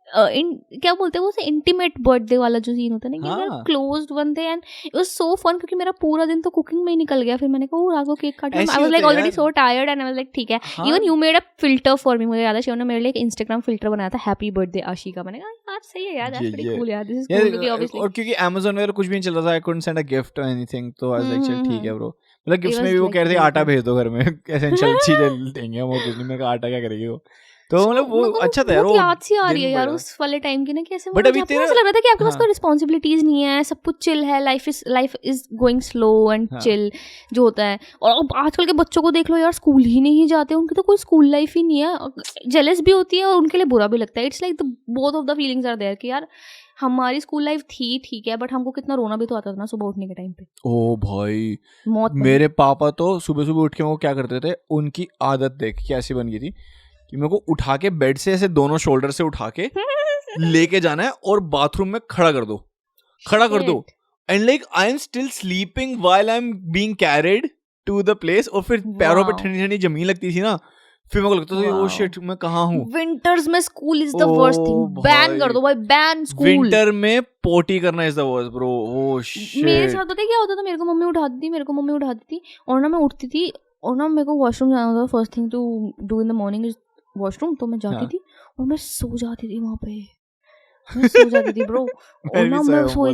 क्या बोलते हैं वो, इंटीमेट बर्थडे वाला जो सीन होता है ना, कि क्लोज्ड वन थे, and it was so fun, क्योंकि मेरा पूरा दिन तो कुकिंग में ही निकल गया। फिर मैंने कहा रात को केक काटूं, I was like already so tired, and I was like ठीक है। Even you made a filter for me, मुझे याद है शिव ने मेरे लिए एक इंस्टाग्राम फिल्टर बनाया था, हैप्पी बर्थडे आशिका। मैंने कहा यार सही है यार, दैट्स प्रीटी कूल यार, दिस इज कूल, क्योंकि ऑब्वियसली और क्योंकि Amazon वगैरह कुछ भी नहीं चल रहा था, I couldn't send a gift और एनीथिंग, तो आई वाज लाइक चल ठीक है ब्रो। मतलब गिफ्ट्स में भी वो कह रहे थे आटा भेज दो घर में, एसेंशियल चीजें देंगे हम, वो कुछ नहीं। मैं कहा आटा क्या करेगी वो, तो मतलब वो अच्छा था यार। वो याद सी आ रही है यार उस वाले टाइम की ना, कैसे बट अभी तेरा लग रहा था कि आपके पास कोई रिस्पांसिबिलिटीज नहीं है, सब कुछ चिल है, life is going slow and chill जो होता है। और आजकल के बच्चों को देख लो यार, स्कूल ही नहीं जाते, उनकी तो कोई स्कूल लाइफ ही नहीं है। जेलस भी होती है और उनके लिए बुरा भी लगता है। It's like the both of the feelings are there कि यार हमारी स्कूल लाइफ थी ठीक है, बट हमको कितना रोना भी तो आता था ना सुबह उठने के टाइम पे। ओ भाई मौत मेरे पापा तो सुबह सुबह उठ के वो क्या करते थे, उनकी आदत देख के ऐसी बन गई थी कि मेरे को उठा के बेड से ऐसे दोनों शोल्डर से उठा के लेके जाना है और बाथरूम में खड़ा कर दो and like I am still sleeping while I am being carried to the place. और फिर पैरों पे ठंडी ठंडी जमीन लगती थी ना, फिर मेरे को लगता था ओ शिट मैं कहाँ हूँ। विंटर्स में school is the worst thing, ban कर दो भाई, बैन स्कूल। विंटर में पोटी करना is the worst bro. Oh shit मेरे साथ पता है क्या होता था, मेरे को मम्मी उठाती थी और ना मैं उठती थी और ना मेरे को वॉशरूम जाना होता था। First thing to do in the morning is washroom. तो मैं जाती थी और मैं सो जाती थी वहां पे, मैं सो जाती थी ब्रो। और ना मैं सो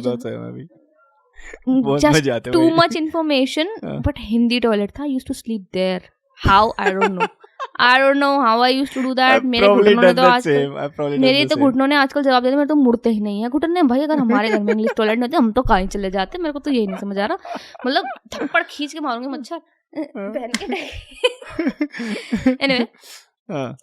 just too much information, but Hindi toilet था, I used to sleep there. How? I don't know how I used to do that. मेरे घुटनों ने तो आजकल घुटनों ने आजकल जवाब देते, मेरे तो मुड़ते ही नहीं है घुटने भाई। अगर हमारे घर में इंग्लिश टॉयलेट नहीं होते हम तो कहीं चले जाते। मेरे को तो यही नहीं समझ आ रहा, मतलब थप्पड़ खींच के मारूंगी मच्छर पहन के। Anyway,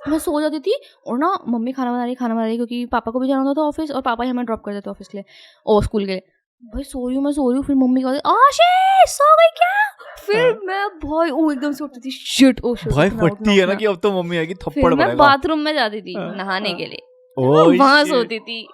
मैं सो जाती थी और ना मम्मी खाना बना रही क्योंकि पापा को भी जाना होता था ऑफिस और पापा ही हमें ड्रॉप कर देते ऑफिस के लिए और स्कूल के लिए। भाई सो रही हूँ फिर मम्मी कहती आशीष सो गई क्या? फिर मैं भाई एकदम से उठती थी, शिट भाई फटती है ना कि अब तो मम्मी आएगी थप्पड़ मारेगा। मैं बाथरूम में जाती थी नहाने के लिए, वहां सोती थी,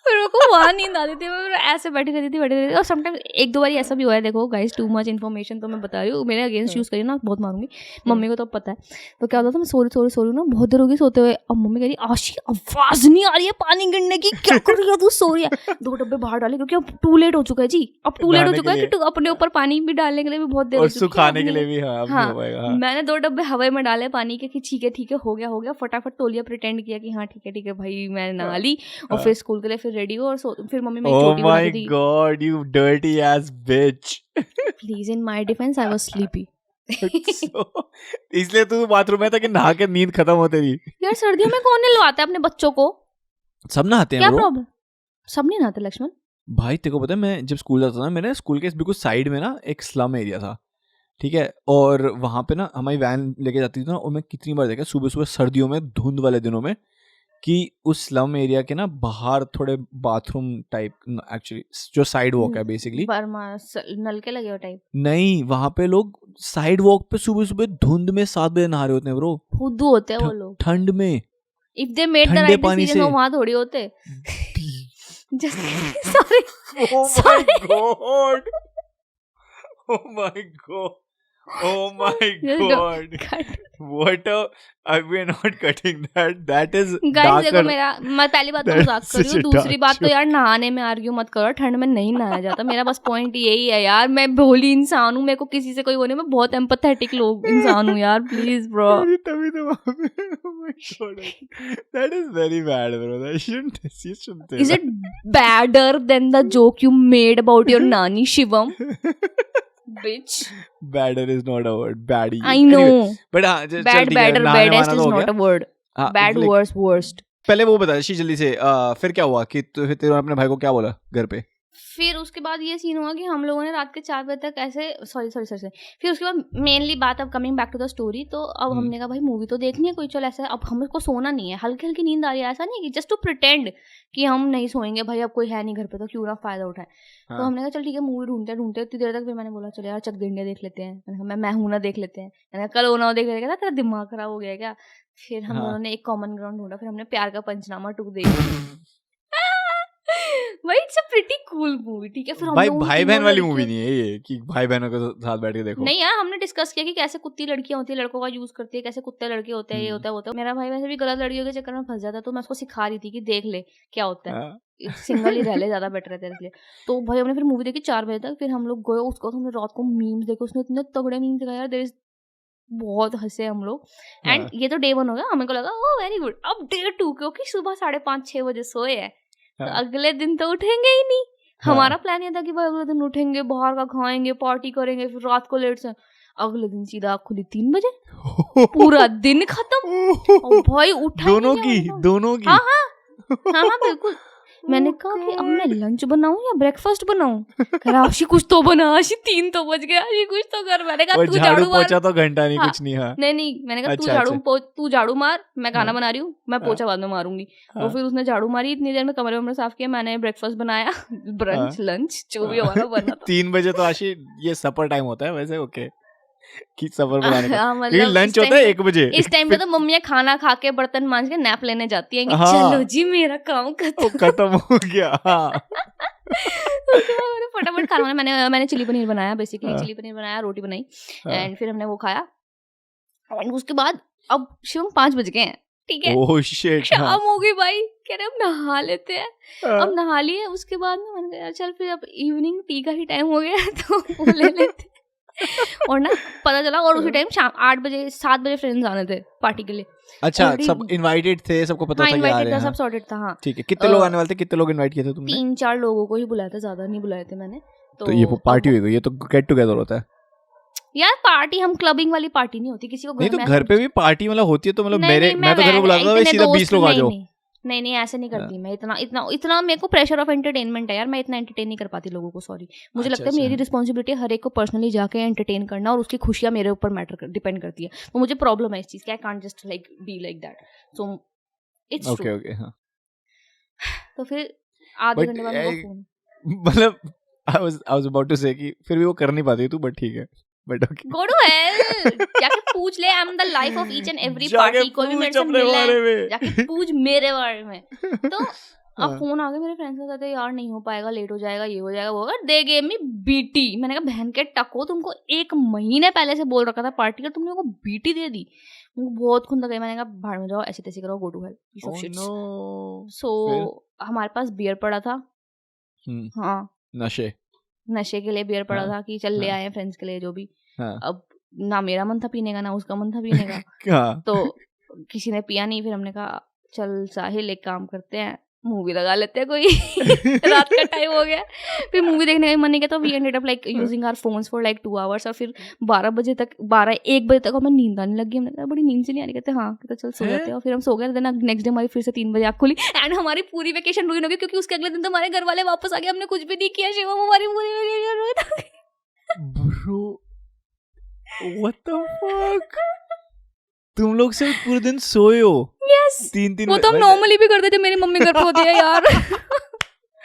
फिर मेरे को वहाँ नींद आती थी। मैं ऐसे बैठी रहती थी और समटाइम एक दो बार ऐसा भी हुआ है। देखो गाइस, टू मच इन्फॉर्मेशन तो मैं बता रही हूँ, मेरे अगेंस्ट यूज करिए ना बहुत मारूंगी, मम्मी को तो पता है। तो क्या होता था, मैं सो रही ना, बहुत देर होगी सोते हुए। अब मम्मी कह रही आशी आवाज नहीं आ रही है पानी गिरने की, क्या कर रही है तू, सो रही है। 2 डब्बे बाहर डाले क्योंकि अब टू लेट हो चुका है जी, अब टू लेट हो चुका है कि अपने ऊपर पानी भी डालने के लिए भी बहुत देर और सुखाने के लिए भी। हाँ, मैंने 2 डब्बे हवा में डाले पानी के कि ठीक है हो गया। फटाफट तोलिया प्रिटेंड किया कि हाँ ठीक है भाई मैंने नहा ली, और फिर स्कूल के लिए फिर रेडी हो और फिर मम्मी मेरी चोटी बनाती थी। Oh my God, you dirty ass bitch. Please, in my defense, I was sleepy. इसलिए तू बाथरूम में था कि नहा के नींद खत्म होती थी। यार सर्दियों में कौन नहलाता है अपने बच्चों को? सब नहाते हैं। क्या प्रॉब्लम? सब नहीं नहाते लक्ष्मण भाई। तेरे को पता है, मैं जब स्कूल जाता था, मेरे स्कूल के बिल्कुल साइड में ना एक स्लम एरिया था, ठीक है। और वहां पे ना हमारी वैन लेके जाती थी ना, और मैं कितनी बार देखा सुबह सर्दियों में, धुंध वाले दिनों में, कि उस स्लम एरिया के ना बाहर थोड़े बाथरूम टाइप, एक्चुअली जो साइड वॉक है बेसिकली, नल के लगे हो टाइप नहीं, वहां पे लोग साइड वॉक पे सुबह धुंध में 7 बजे नहा रहे होते हैं ब्रो। फुद्दू होते हैं वो लोग ठंड में। If they made the right decision वो वहां थोड़ी होते। Sorry Oh my God. What we're not cutting that. That is guys, देखो मैं पहली बात तो मजाक कर रही हूँ, दूसरी बात तो यार नहाने में आर्ग्यू मत करो, ठंड में नहीं नहाया जाता। मेरा बस पॉइंट यही है यार, मैं भोली इंसान हूँ, मेरे को किसी से कोई वो नहीं, मैं बहुत एम्पैथेटिक इंसान हूँ यार, प्लीज ब्रो। तभी तो oh my God, that is very bad bro. That shouldn't. Is it badder than the joke you made about your nani Shivam? Bitch. Badder is not a word. Baddie. I know. Anyway, but bad, badder, baddest is not a word. Bad, worst, worst. पहले वो बता जल्दी से, फिर क्या हुआ कि तेरे अपने भाई को क्या बोला घर पे? फिर उसके बाद ये सीन हुआ कि हम लोगों ने रात के 4 बजे तक ऐसे सॉरी फिर उसके बाद मेनली बात, अब coming back to the story, तो अब हमने कहा भाई मूवी तो देखनी है कोई, चल ऐसा अब हमको सोना नहीं है, हल्की हल्की नींद आ रही है, ऐसा नहीं कि जस्ट टू प्रिटेंड कि हम नहीं सोएंगे भाई, अब कोई है नहीं घर पे तो क्यों ना फायदा उठाए। तो हमने कहा चल ठीक है मूवी ढूंढते इतनी देर तक। फिर मैंने बोला चल यार चक दे इंडिया देख लेते हैं, मैं हूं ना देख लेते हैं, कल ओना देख लेगा, तेरा दिमाग खराब हो गया क्या? फिर हम दोनों ने एक कॉमन ग्राउंड ढूंढा, फिर हमने प्यार का पंचनामा 2 देखा। भाई it's a pretty cool movie, ठीक है। फिर हम भाई बहन वाली मूवी नहीं है ये कि भाई बहनों के साथ बैठ के देखो। नहीं यार, हमने डिस्कस किया कि कैसे कुत्ती लड़कियां होती है, लड़कों का यूज करती है, कैसे कुत्ते लड़के होते हैं, ये होता है वो होता है। मेरा भाई वैसे भी गलत लड़कियों के चक्कर में फंस जाता, तो मैं उसको सिखा रही थी कि देख ले क्या होता है, सिंगल ही रह ले, ज्यादा बेटर रहता है इसलिए। तो भाई हमने फिर मूवी देखी 4 बजे तक। फिर हम लोग गए उसको, हमने रात को मीम्स देखे, उसने इतने तगड़े मीम्स दिखाया यार, बहुत हंसे हम लोग। एंड ये तो डे 1 हो गया, हमें को लगा ओ वेरी गुड। अब डे 2 क्योंकि सुबह 5:30-6 बजे सोए है, तो अगले दिन तो उठेंगे ही नहीं। हमारा प्लान ये था कि भाई अगले दिन उठेंगे, बाहर का खाएंगे, पार्टी करेंगे, फिर रात को लेट से। अगले दिन सीधा आँख खुली 3 बजे, पूरा दिन खत्म। और भाई उठा दोनों की हाँ बिल्कुल। मैंने कहा कि अब मैं लंच बनाऊं या ब्रेकफास्ट बनाऊं? कह रहा आशी कुछ तो बना, आशी 3 तो बज गया, आशी कुछ तो कर। मैंने कहा तू झाड़ू मार। पोछा तो घंटा नहीं, हाँ, कुछ नहीं। हाँ नहीं मैंने कहा तू झाड़ू मार, मैं खाना बना रही हूँ, मैं पोछा बाद में मारूंगी। तो फिर उसने झाड़ू मारी, इतनी देर में कमरे में साफ किया, मैंने ब्रेकफास्ट बनाया, ब्रंच लंच जो भी हमारा बना था। 3 बजे तो आशी ये सपर टाइम होता है वैसे, ओके कि सफर बनाने का, मतलब क्योंकि लंच होता है 1 बजे। इस टाइम पे तो मम्मियाँ खाना खा के बर्तन मांज के नैप लेने जाती हैं कि चलो जी मेरा काम खत्म हो गया। मैंने फटाफट खाना, मैंने चिली पनीर बनाया, बेसिकली चिली पनीर बनाया, रोटी बनाई, एंड फिर हमने वो खाया। और उसके बाद अब शिवम 5 बज गए हैं, ठीक है, ओह शिट, शाम हो गई भाई, कह रहे अब नहा लेते हैं। अब नहा लिए, उसके बाद में मैंने कहा चल फिर अब इवनिंग टी का ही टाइम हो गया तो वो ले लेते। और ना पता चला, और उसी टाइम शाम 7 बजे फ्रेंड्स आने थे पार्टी के लिए। अच्छा, सब इनवाइटेड थे, सबको पता था कि आ रहे हैं? सब सॉर्टेड था। हाँ ठीक है। कितने लोग आने वाले थे, कितने लोग इनवाइट किए थे तुमने? 3-4 लोगों को ही बुलाया था, ज्यादा नहीं बुलाए थे मैंने। तो ये पार्टी हुई, ये तो गेट टुगेदर होता है यार। पार्टी हम क्लबिंग वाली पार्टी नहीं होती, किसी को नहीं तो घर पे भी पार्टी मतलब होती है, तो मतलब मैं तो घर पे बुलाता था सीधा 20 लोग आ जाओ। नहीं ऐसे नहीं करती मैं, इतना मेरे को प्रेशर ऑफ एंटरटेनमेंट है यार, मैं इतना एंटरटेन नहीं कर पाती लोगों को, सॉरी। मुझे लगता है मेरी रिस्पॉन्सिबिलिटी हर एक को पर्सनली जाके एंटरटेन करना, और उसकी खुशियां मेरे ऊपर डिपेंड करती है, तो मुझे प्रॉब्लम है इस चीज की, I can't just like be like that, so it's true. Okay हां। तो फिर आधे घंटे बाद मेरे को फोन, मतलब आई वाज अबाउट टू से कि फिर भी वो कर नहीं पाती तू, बट ठीक है, but okay, go to hell, जाके पूछ ले, I am the life of each and every party, कोई भी मेरे से मिला है जाके पूछ मेरे बारे में। तो अब फोन आ गया मेरे फ्रेंड्स का, कहते यार नहीं हो पाएगा, लेट हो जाएगा, ये हो जाएगा, वो होगा, दे गेव मी बीटी। मैंने कहा बहन के टको, तुमको 1 महीने पहले से बोल रखा था पार्टी का, तुमने उनको बीटी दे दी। मुझे बहुत खुंदा गई, मैंने कहा भाड़ में जाओ, ऐसे तैसे करो, गो टू हेल, ये सब शिट। सो हमारे पास बियर पड़ा था, हाँ नशे के लिए बियर पड़ा था कि चल ले आए फ्रेंड्स के लिए जो भी। अब ना मेरा मन था पीने का, ना उसका मन था पीने का, तो किसी ने पिया नहीं। फिर हमने कहा चल साहिल एक काम करते हैं, मूवी लगा लेते हैं कोई। रात का टाइम हो गया, फिर मूवी देखने का मन नहीं किया, तो we ended up like using our phones for like 2 hours। और फिर 1 बजे तक हमें नींद आने लगी। हमने कहा बड़ी नींद से नहीं आ रही, कहते हाँ, कहते चल सो जाते हैं। और फिर हम सो गए। देन नेक्स्ट डे हमारी फिर से 3 बजे आँख खुली, एंड हमारी पूरी वेकेशन रुइन हो गई, क्योंकि उसके अगले दिन तो हमारे घर वाले वापस आ गए, हमने कुछ भी नहीं किया, शिवम हमारी पूरी वेकेशन रुइन हो गई। ब्रो व्हाट द फक, तुम लोग सिर्फ पूरे दिन सोए हो? यस, 3 वो तो हम नॉर्मली भी करते थे, मेरी मम्मी घर पे होती है यार।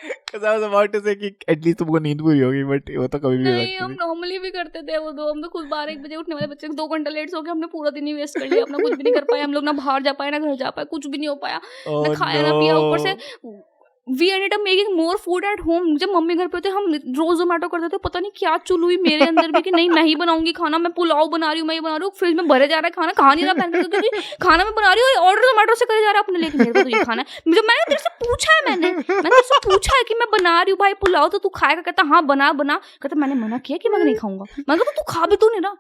Because I was about to say कि एटलीस्ट तुमको नींद पूरी होगी, बट वो तो कभी भी नहीं, हम नॉर्मली भी करते थे वो दो। हम तो खुद 12-1 बजे उठने वाले बच्चे 2 घंटा लेट सो गए, हमने पूरा दिन ही वेस्ट कर लिया अपना, कुछ भी नहीं कर पाए हम लोग, ना बाहर जा पाए, ना घर जा पाए, कुछ भी नहीं हो पाया, ना खाया ना पिया। ऊपर से we ended up making more food at home. जब मम्मी घर पे होते हम रोज जोमेटो करते थे, पता नहीं क्या चुल हुई मेरे अंदर भी कि नहीं मैं ही बनाऊंगी खाना, मैं पुलाव बना रही हूँ, मैं ही बना रही हूँ, फ्रिज में भरे जा रहा है खाना, खा नहीं रहा पहले, क्योंकि खाना मैं बना रही हूँ, ऑर्डर जोमेटो से करे जा रहा है अपने, लेकिन मेरे को तो ये खाना है। जब मैंने तेरे से पूछा है, मैंने तेरे से पूछा है कि मैं बना रही हूँ भाई पुलाव, तो तू खाएगा? कहता हाँ बना। कहता मैंने मना किया कि मैं नहीं खाऊंगा। मैं कहता तू खा भी तो नहीं रहा,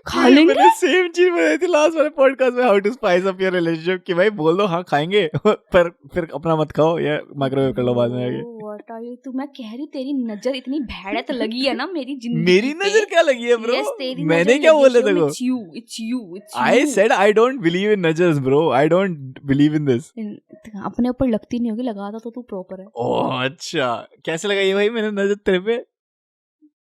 खा लेंगे। सेम चीज बताई थी लास्ट वाले पॉडकास्ट में, how to spice up your relationship, कि भाई बोल दो हाँ खाएंगे, पर फिर अपना मत खाओ या माइक्रोवेव कर लो बाद में आगे। व्हाट आर यू, तू मैं कह रही तेरी नजर इतनी भैड़त लगी है ना मेरी जिंदगी। मेरी नजर क्या लगी है ब्रो? yes, मैंने क्या बोला देखो? It's you. I said I don't believe in नजर bro. I don't believe in this. अपने ऊपर लगती नहीं होगी, लगाता तो तू प्रॉपर है। ओह अच्छा, कैसे लगा ये भाई मैंने नजर तेरे पे?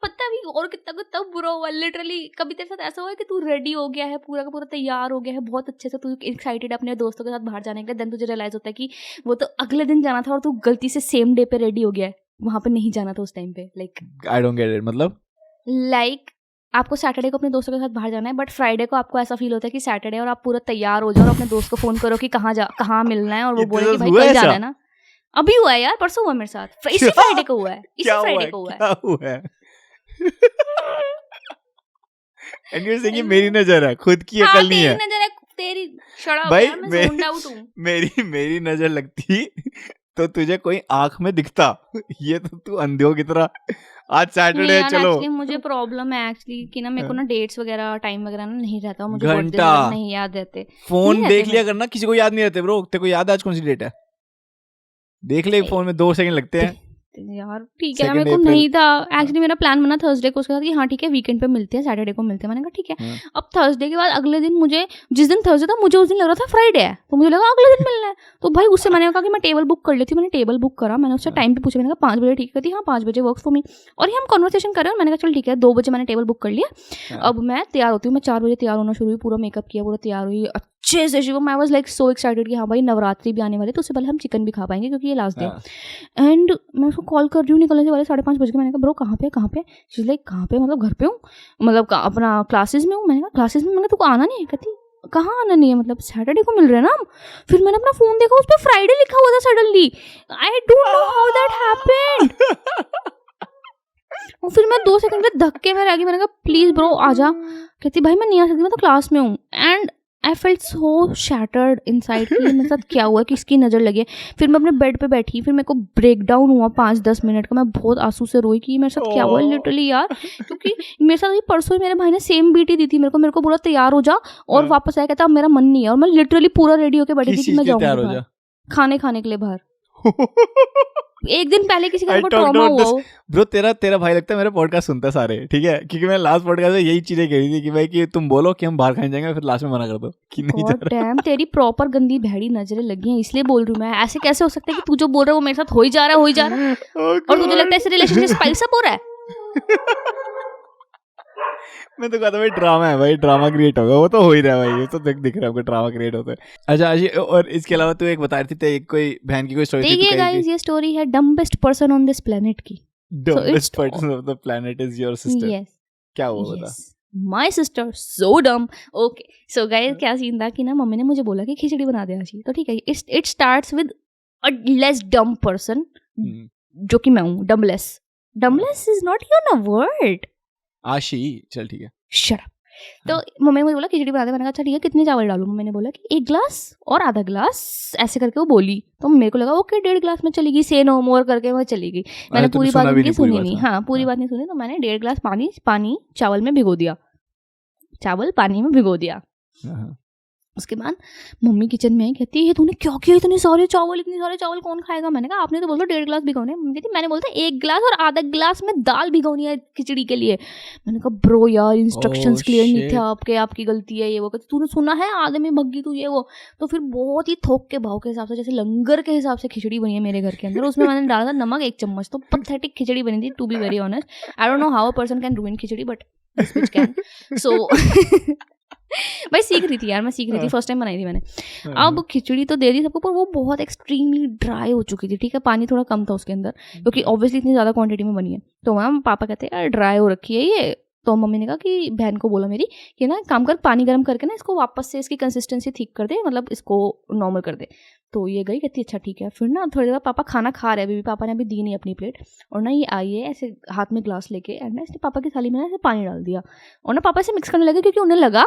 पता भी और कितना बुरा हुआ लिटरली। कभी तेरे साथ ऐसा हुआ है कि तू रेडी हो गया है, पूरा का पूरा तैयार हो गया है, बहुत अच्छे से तू एक्साइटेड है अपने दोस्तों के साथ बाहर जाने के लिए, देन तुझे रियलाइज होता है कि वो तो अगले दिन जाना था और तू गलती से सेम डे पे रेडी हो गया है, वहां पे नहीं जाना था उस टाइम पे। Like I don't get it, मतलब लाइक आपको सैटरडे को अपने दोस्तों के साथ बाहर जाना है, बट फ्राइडे को आपको ऐसा फील होता है कि सैटरडे और आप पूरा तैयार हो जाओ और अपने दोस्त को फोन करो कि कहाँ मिलना है, और वो बोले कि भाई कल जाना है ना। अभी हुआ है यार, परसों हुआ मेरे साथ, इसी फ्राइडे को हुआ है, इसी फ्राइडे को हुआ है। And you're saying मेरी नजर है, खुद की अकल नहीं है। तेरी नजर है, तेरी शराब भाई यार, मैं zoned out हूं। मेरी नजर लगती तो तुझे कोई आंख में दिखता, ये तो तू अंधे की तरह। आज सैटरडे है, चलो। मुझे प्रॉब्लम है एक्चुअली कि ना मेरे को ना डेट्स वगैरह टाइम वगैरह ना नहीं रहता, मुझे घंटा नहीं याद रहते। फोन देख लिया करना, किसी को याद नहीं रहते ब्रो। तेरे को याद आज कौन सी डेट है? देख ले फोन में 2 सेकंड लगते हैं। यार ठीक है, मेरे को नहीं था एक्चुअली, मेरा प्लान बना थर्सडे को उसके साथ कि हाँ ठीक है वीकेंड पे मिलते हैं, सैटरडे को मिलते हैं। मैंने कहा ठीक है। अब थर्सडे के बाद अगले दिन मुझे, जिस दिन थर्सडे था मुझे उस दिन लग रहा था फ्राइडे है, तो मुझे लगा अगले दिन मिलना है। तो भाई उससे मैंने कहा कि मैं टेबल बुक कर लेती हूँ। मैंने टेबल बुक करा, मैंने उससे टाइम पे पूछा, मैंने कहा 5 बजे ठीक करती, हाँ 5 बजे वर्क्स फॉर मी। और ये हम कॉन्वर्सेशन कर रहे हैं, मैंने कहा चल ठीक है। 2 बजे मैंने टेबल बुक कर लिया। अब मैं तैयार होती हूँ, मैं 4 बजे तैयार होना शुरू हुई, पूरा मेकअप किया, पूरा तैयार हुई अच्छे से। शिवम आई वाज लाइक सो एक्साइटेड कि हाँ भाई नवरात्रि भी आने वाले, तो उससे पहले हम चिकन भी खा पाएंगे क्योंकि ये लास्ट डे। एंड मैं उसको कॉल कर रही हूँ निकलने से पहले 5:30 बज गए। मैंने कहा ब्रो कहाँ पे? शी इज लाइक कहाँ पे, मतलब घर पे हूँ, मतलब अपना क्लासेस में हूँ। मैंने कहा क्लासेस में? मैंने कहा तुमको आना नहीं है? कहती कहाँ आना नहीं है, मतलब सैटरडे को मिल रहे हैं ना हम। फिर मैंने अपना फोन देखा, उस पर फ्राइडे लिखा हुआ था suddenly. I don't know how that happened. और फिर मैं 2 सेकंड के धक्के में रह गई। मैंने कहा प्लीज ब्रो आ जा। कहती भाई मैं नहीं आ सकती, मैं तो क्लास में हूँ। And I felt so shattered inside कि मेरे साथ क्या हुआ, किसकी नज़र लगी है। फिर मैं अपने बेड पे बैठी, फिर मेरे को ब्रेक डाउन हुआ 5-10 मिनट का। मैं बहुत आंसू से रोई कि मेरे साथ क्या हुआ लिटरली यार, क्योंकि मेरे साथ ये परसों ही मेरे भाई ने सेम बीटी दी थी मेरे को बोला तैयार हो जा, और वापस आया कहता अब मेरा मन नहीं है। और मैं लिटरली पूरा रेडी होकर बैठी थी कि मैं जाऊँगी खाने के लिए बाहर। एक दिन पहले किसी का ट्रॉमा हुआ हो। ब्रो तेरा भाई लगता है मेरा पॉडकास्ट सुनता है सारे, ठीक है, क्योंकि मैं लास्ट पॉडकास्ट में यही चीजें कह रही थी कि भाई कि तुम बोलो कि हम बाहर खाने जाएंगे, फिर लास्ट में मना कर दो कि नहीं जा रहा। डैम तेरी प्रॉपर गंदी भैड़ी नजरें लगी हैं, इसलिए बोल रही हूँ मैं। ऐसे कैसे हो सकता है कि तू जो बोल रहा है वो मेरे साथ हो ही जा रहा है और तुझे लगता है इस रिलेशनशिप स्पाइस अप हो रहा है। मैं तो कहता भाई ड्रामा है, भाई ड्रामा क्रिएट होगा, वो तो हो ही रहा है भाई, ये तो दिख रहा है आपको ड्रामा क्रिएट होता है। अच्छा आशी, और इसके अलावा तू एक बता रही थी कोई बहन की कोई स्टोरी थी। देखिए गाइस, ये स्टोरी है dumbest person on this planet की। Dumbest person of the planet is your sister. Yes, क्या हुआ बता। My sister so dumb. Okay so guys, क्या सीन था कि ना मम्मी ने मुझे बोला कि खिचड़ी बना दे आशी, तो ठीक है। It starts with a less डम पर्सन, जो कि मैं हूँ। डमलेस इज नॉट योर ना वर्ड आशी, चल ठीक है शट अप। तो मम्मी ने मुझे बोला खिचड़ी बना दे। मैंने कहा अच्छा ठीक है, कितने चावल डालूं? मम्मी ने बोला कि 1 ग्लास और आधा ग्लास, ऐसे करके वो बोली। तो मेरे को लगा ओके 1.5 ग्लास में चलेगी, से नो मोर करके मैं चली गई। मैंने पूरी बात उनकी सुनी नहीं। हाँ पूरी बात नहीं सुनी, तो मैंने 1.5 ग्लास पानी चावल में भिगो दिया, चावल पानी में भिगो दिया। उसके बाद मम्मी किचन में कहती है तूने क्या किया, इतने सारे चावल कौन खाएगा? मैंने कहा आपने तो बोला 1.5 ग्लास भिगोने। मम्मी कहती मैंने बोलता 1 ग्लास और आधा ग्लास में दाल भिगोनी है खिचड़ी के लिए। मैंने कहा ब्रो यार इंस्ट्रक्शंस क्लियर नहीं थे आपके, आपकी गलती है ये वो। कहती तूने सुना है आधे में भग्गी तू ये वो। तो फिर बहुत ही थोक के भाव के हिसाब से, जैसे लंगर के हिसाब से खिचड़ी बनी है मेरे घर के अंदर। उसमें मैंने डाला था नमक 1 चम्मच। तो पैथेटिक खिचड़ी बनी थी to be very honest. I don't know how a person can ruin khichdi, but this which can. So भाई सीख रही थी यार, मैं सीख रही थी, फर्स्ट टाइम बनाई थी मैंने। अब खिचड़ी तो दे दी सबको, पर वो बहुत एक्सट्रीमली ड्राई हो चुकी थी। ठीक है, पानी थोड़ा कम था उसके अंदर, क्योंकि ऑब्वियसली इतनी ज़्यादा क्वांटिटी में बनी है। तो मैम पापा कहते हैं यार ड्राई हो रखी है ये। तो मम्मी ने कहा कि बहन को बोला मेरी कि ना काम कर, पानी गर्म करके ना इसको वापस से इसकी कंसिस्टेंसी ठीक कर दे, मतलब इसको नॉर्मल कर दे। तो ये गई, कहती अच्छा ठीक है। फिर ना थोड़ी देर बाद पापा खाना खा रहे हैं, अभी पापा ने अभी दी नहीं अपनी प्लेट, और ना ये आई है ऐसे हाथ में ग्लास लेके, एंड ना इसने पापा की थाली में ऐसे पानी डाल दिया, और ना पापा से मिक्स करने लगे, क्योंकि उन्हें लगा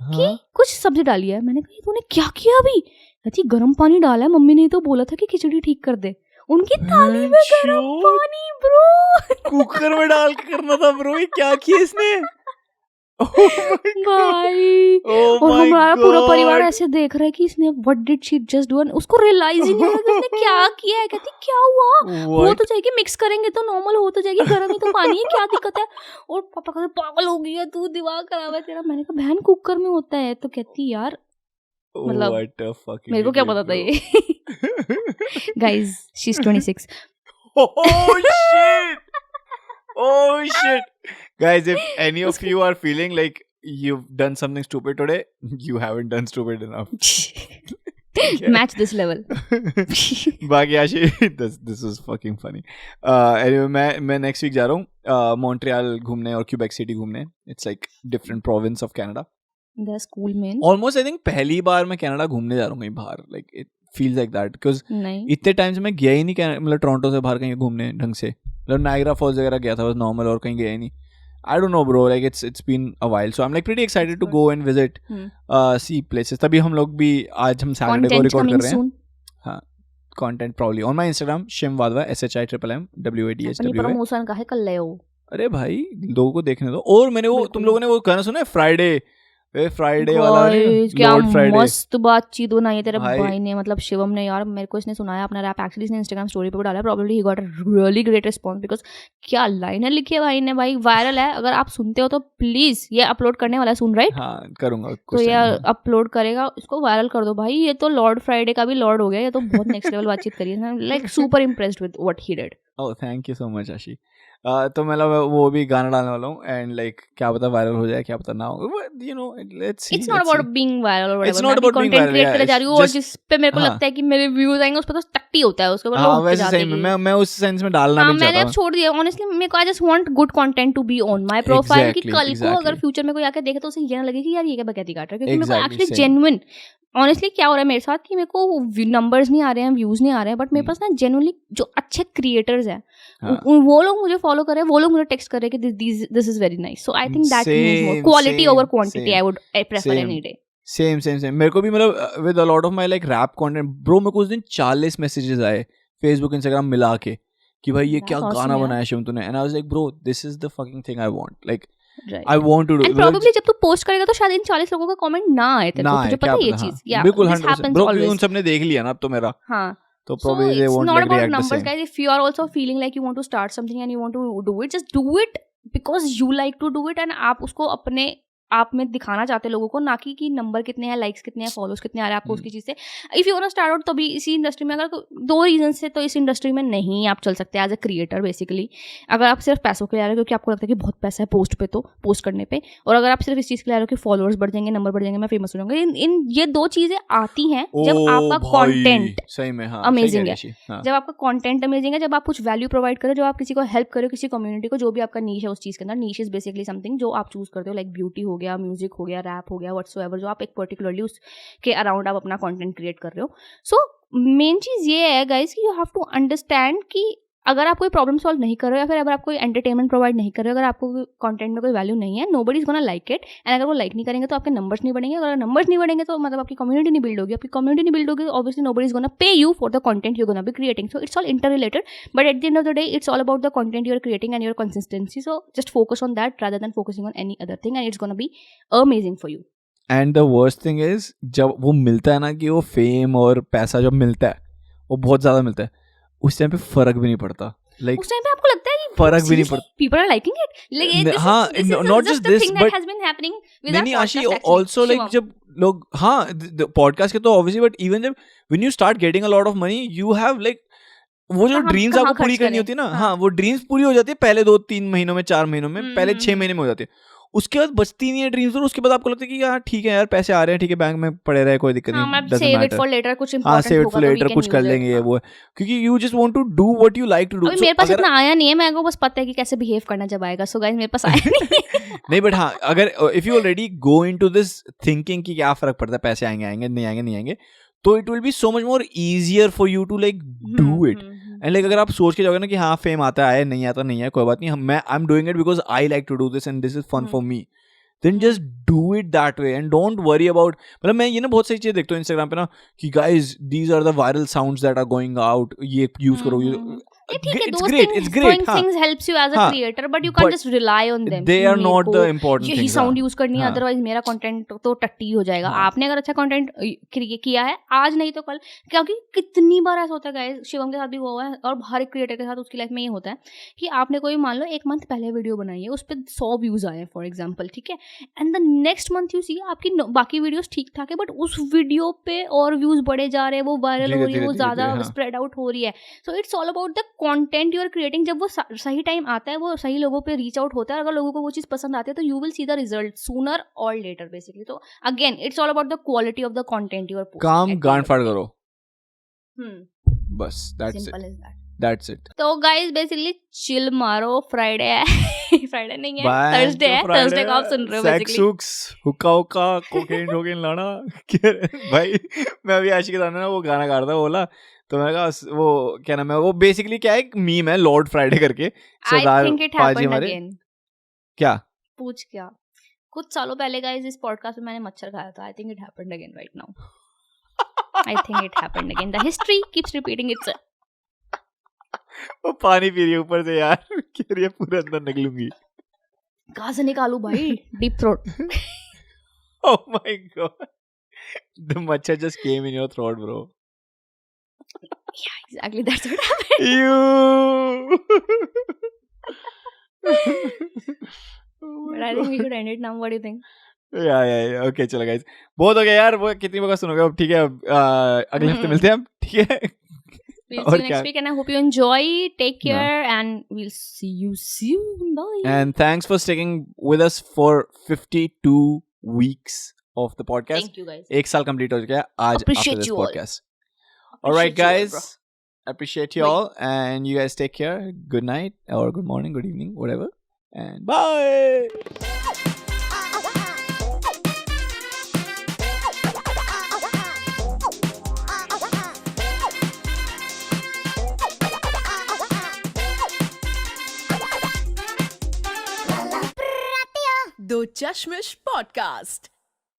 कि कुछ सब्जी डाली है। मैंने कहा तूने क्या किया अभी? कहती गर्म पानी डाला है, मम्मी ने तो बोला था कि खिचड़ी ठीक कर दे। उनकी थाली में गर्म पानी ब्रो, कुकर में डाल के करना था ब्रो, ये क्या किया इसने? भाई और हमारा पूरा परिवार ऐसे देख रहा है कि इसने what did she just do. उसको रियलाइज ही नहीं हुआ कि उसने क्या किया है। कहती क्या हुआ? हो तो जाएगी, मिक्स करेंगे तो नॉर्मल हो तो जाएगी, गर्म ही तो पानी है, क्या दिक्कत है? और पापा कहते पागल हो गई है तू, दिमाग खराब है तेरा। मैंने कहा बहन कुकर में होता है। तो कहती यार मतलब मेरे को क्या पता था ये। Guys she is 26। Oh shit! Guys, if any of you are feeling like you've done something stupid today, you haven't done stupid enough. Match this level. बाकी आशी, this is fucking funny. Anyway, मैं next week जा रहा हूँ Montreal घूमने और Quebec city घूमने. It's like different province of Canada. That's cool man. Almost I think पहली बार मैं कनाडा घूमने जा रहा हूँ कहीं बाहर. Like it feels like that because इतने टाइम से मैं गया ही नहीं, मतलब टोरंटो से बाहर कहीं घूमने ढंग से. मतलब नायग्रा फॉल्स वगैरह गया था बस नॉर्मल, और कहीं गया ही नहीं. I don't know bro, like it's been a while, so I'm like pretty excited to go and visit see places. तभी हम लोग भी आज हम सैटरडे को रिकॉर्ड कर रहे हैं. हाँ, content probably on my Instagram Shim Wadhwa SHIMMWADHWA. अपनी प्रमोशन का है कल ले हो. अरे भाई लोगों को देखने दो. और मैंने वो तुम लोगों ने वो गाना सुना है फ्राइडे फ्राइडे वाला क्या लॉर्ड फ्राइडे मस्त बातचीत बनाई है तेरे भाई। भाई ने, मतलब शिवम ने यार मेरे को इसने सुनाया अपना रैप, एक्चुअली इसने इंस्टाग्राम स्टोरी पे भी डाला, probably he got a really great response because क्या लाइनें लिखी है भाई ने भाई, वायरल है। अगर आप सुनते हो तो प्लीज, ये अपलोड करने वाला है, सुन राइट? हाँ करूंगा तो ये अपलोड करेगा, इसको वायरल कर दो भाई। ये तो लॉर्ड फ्राइडे का भी लॉर्ड हो गया, ये तो बहुत नेक्स्ट लेवल बातचीत करी है, like super impressed with what he did. Oh thank you so much आशी। तो मतलब वो भी गाना डालने वाला हूँ एंड लाइक क्या पता वायरल हो जाए, क्या पता ना हो, you know let's see. It's not about being viral और It's व्हाटएवर, not मैं भी about being content viral, create yeah, करे जा रही हूँ और just- जिस पे मेरे को हाँ। लगता है कि मेरे व्यूज आएंगे उस पे तो टट्टी होता है, उसके ऊपर हाँ लोग वैसे जाते सही में हैं। मैं उस सेंस में डालना हाँ भी मैंने चाहता अब हूँ। छोड़ दिया ऑनेस्टली, मेरे को I just want good content to be on my profile, कि Exactly, कल को अगर exactly. फ्यूचर में कोई आके देखे तो उसे ये ना लगे कि यार ये क्या बकैती काट रहा है, क्योंकि मेरे को Exactly, actually same. Genuine honestly क्या हो रहा है मेरे साथ कि मेरे को नंबर्स नहीं आ रहे हैं, व्यूज नहीं आ रहे हैं, बट मेरे पास ना जेन्युइनली जो अच्छे क्रिएटर्स हैं हाँ। वो लोग मुझे फॉलो कर रहे हैं, वो लोग मुझे टेक्स्ट कर रहे हैं कि this is very nice, so I think that means more Same, quality same, over quantity, same. I would prefer Same. Any day. Same मेरे को भी मतलब with a lot of my like wrap content bro, मेरे को उस दिन 40 messages आए Facebook Instagram मिला के कि भाई ये That's क्या awesome, गाना यार। बनाया शिवम तूने, and I was like bro this is the fucking thing I want, like Right. I want to do. And probably जब तू पोस्ट करेगा तो शायद इन 40 लोगों का कमेंट ना आए तेरे को, तुझे पता है ये चीज? या बिल्कुल this 100% happens ब्रो, always. उन सब ने देख लिया ना अब तो मेरा, हाँ, तो so probably they it's won't not like about react the numbers same. guys. If you are also feeling like you want to start something and you want to do it, just do it because you like to do it, and आप उसको अपने आप में दिखाना चाहते हैं लोगों को, ना कि नंबर कितने हैं, लाइक्स कितने हैं, फॉलोज कितने आ रहे हैं आपको उसकी चीज से। If you want to start out, तो भी इसी इंडस्ट्री में अगर दो रीजन से तो इस इंडस्ट्री में नहीं आप चल सकते एज अ क्रिएटर बेसिकली। अगर आप सिर्फ पैसों के लिए आ रहे हो क्योंकि आपको लगता है कि बहुत पैसा है पोस्ट पे, तो पोस्ट करने पे, और अगर आप सिर्फ इस चीज के लिए आ रहे हो कि फॉलोअर्स बढ़ जाएंगे, नंबर बढ़ जाएंगे, मैं फेमस हो जाऊंगा, इन ये दो चीजें आती हैं जब आपका कंटेंट सही में हाँ अमेजिंग है, हाँ. जब आपका कंटेंट अमेजिंग है, जब आप कुछ वैल्यू प्रोवाइड करो, जब आप किसी को हेल्प करो, किसी कम्युनिटी को, जो भी आपका नीश है उस चीज के अंदर। नीश इज बेसिकली समथिंग जो आप चूज करते हो, लाइक ब्यूटी हो गया, म्यूजिक हो गया, रैप हो गया, व्हाट्सोएवर, जो आप एक पर्टिकुलरली उसके अराउंड आप अपना कंटेंट क्रिएट कर रहे हो। सो मेन चीज ये है गाइस कि यू हैव टू अंडरस्टैंड कि अगर आप कोई प्रॉब्लम सॉल्व नहीं कर रहे हो या फिर अगर आप कोई एंटरटेनमेंट प्रोवाइड नहीं कर रहे हो, अगर आपको कंटेंट में कोई वैल्यू नहीं है, nobody is gonna like it, and अगर वो लाइक नहीं करेंगे तो आपके नंबर्स नहीं बढ़ेंगे, अगर नंबर्स नहीं बढ़ेंगे तो मतलब आपकी कम्युनिटी नहीं बिल्ड होगी, आपकी कम्युनिटी नहीं बिल्ड होगी, obviously nobody is gonna pay you for the content you gonna be creating. So it's all inter related, but at the end of the day it's all about the content you are creating and your consistency. So just focus on that rather than focusing on any other thing, and it's gonna be amazing for you. And the worst thing is जब वो मिलता है ना, कि वो fame और पैसा जब मिलता है वो बहुत ज्यादा मिलता है, उस टाइम पे फर्क भी नहीं पड़ता, लाइक उस टाइम पे आपको लगता है कि फर्क भी नहीं पड़ता। people are liking it, like हाँ, not just this, thing that but has been happening with नहीं our नहीं आशी, podcast actually, also like Shivam. जब लोग हाँ पॉडकास्ट के तो ऑब्वियसली, बट इवन जब when you start getting a lot of money you have like वो जो ड्रीम्स आपको पूरी करनी होती है ना, हाँ वो ड्रीम्स पूरी हो जाती है पहले 2-3 महीनों में, 4 महीनों में, पहले 6 महीने में हो जाती है, उसके बाद बचती नहीं है ड्रीम्स, और उसके बाद आपको लगता है कि यार ठीक है यार पैसे आ रहे हैं, ठीक है बैंक में पड़े रहे, कोई दिक्कत हाँ, नहीं, मैं doesn't save it matter. for later, कुछ हाँ important सेव इट होगा फॉर तो we लेटर, can कुछ कर use it. लेंगे ये हाँ। वो है, क्योंकि you just want to do what you like to do. अभी मेरे पास इतना आया नहीं है, मेरे को बस पता है कि कैसे बिहेव करना जब आएगा, सो गाइस मेरे पास आया नहीं। नहीं बट हाँ, अगर if you already go into this thinking कि क्या फर्क पड़ता है, पैसे आएंगे आएंगे नहीं आएंगे नहीं आएंगे, तो it will be so much more easier for you to like do it. And like अगर आप सोच के जाओगे ना कि हाँ फेम आता है नहीं आता नहीं है, कोई बात नहीं, मैं I am doing it because I like to do this and this is fun for me, then just do it that way and don't worry about, मतलब मैं ये ना बहुत सारी चीजें देखता हूँ इंस्टाग्राम पे ना कि guys these are the viral sounds that are going out, ये यूज करो, it's great हाँ, things helps you as a हाँ, creator, but you can't but just rely on them. they कि are मेरे not को the important यही things, sound हाँ, use करनी है, हाँ, अदरवाइज मेरा कंटेंट तो टट्टी हो जाएगा। हाँ, आपने अगर अच्छा कंटेंट किया है आज नहीं तो कल, क्योंकि कितनी बार ऐसा होता है गाइस, शिवम के साथ भी हुआ है और हर एक क्रिएटर के साथ उसकी लाइफ में ये होता है कि आपने कोई मान लो 1 मंथ पहले वीडियो बनाई है, उस पर 100 व्यूज आए फॉर एग्जाम्पल, ठीक है, and the next month you see आपकी बाकी वीडियोस ठीक ठाक है, बट उस वीडियो पे और व्यूज बढ़े जा रहे हैं, वो वायरल हो रही है, वो ज्यादा स्प्रेड आउट हो रही है। So it's all about the content you are creating. जब वो सही टाइम आता है, वो सही लोगों पे रीच आउट होता है, अगर लोगों को वो चीज पसंद आती है तो you will see the result sooner और लेटर बेसिकली। तो again it's all about the quality of the content you are posting. काम गांड फाड़ करो, बस simple is that. that's it। तो गाइस बेसिकली चिल मारो, फ्राइडे है फ्राइडे नहीं है, थर्सडे है, थर्सडे को आप सुन रहे हो बेसिकली। सेक्स हुक्का हुक्का कोकेन लाना भाई मैं अभी आशी के साथ ना वो गाना गा रहा था, बोला तो मैंने कहा वो क्या नाम है, वो बेसिकली क्या है, एक मीम है लॉर्ड फ्राइडे करके, सरदार पाजी हमारे क्या पूछ क्या कुछ सालों पहले गाइस इस पॉडकास्ट में मैंने मच्छर खाया था। I think it happened again right now. I think it happened again, the history keeps repeating itself. वो पानी पी रही है ऊपर से यार, कह रही है पूरे अंदर निकलूंगी। कहाँ से निकालू भाई, deep throat. Oh my god. The machhar just came in your throat, bro. Yeah, exactly. That's what happened. You. But I think we could end it now. What do you think? Yeah. Okay, चलो guys. बहुत हो गया यार. वो कितनी बार सुनोगे अब? ठीक है. अगले हफ्ते मिलते हैं हम. ठीक है. We'll see you next week, and I hope you enjoy. Take care, and we'll see you soon. Bye. And thanks for sticking with us for 52 weeks of the podcast. Thank you, guys. 1 साल complete हो गया आज Appreciate after this you all. podcast. All right, Appreciate you all, guys. bro. Appreciate you all, and you guys take care. Good night or good morning, good evening, whatever, and bye. दो चश्मिश podcast.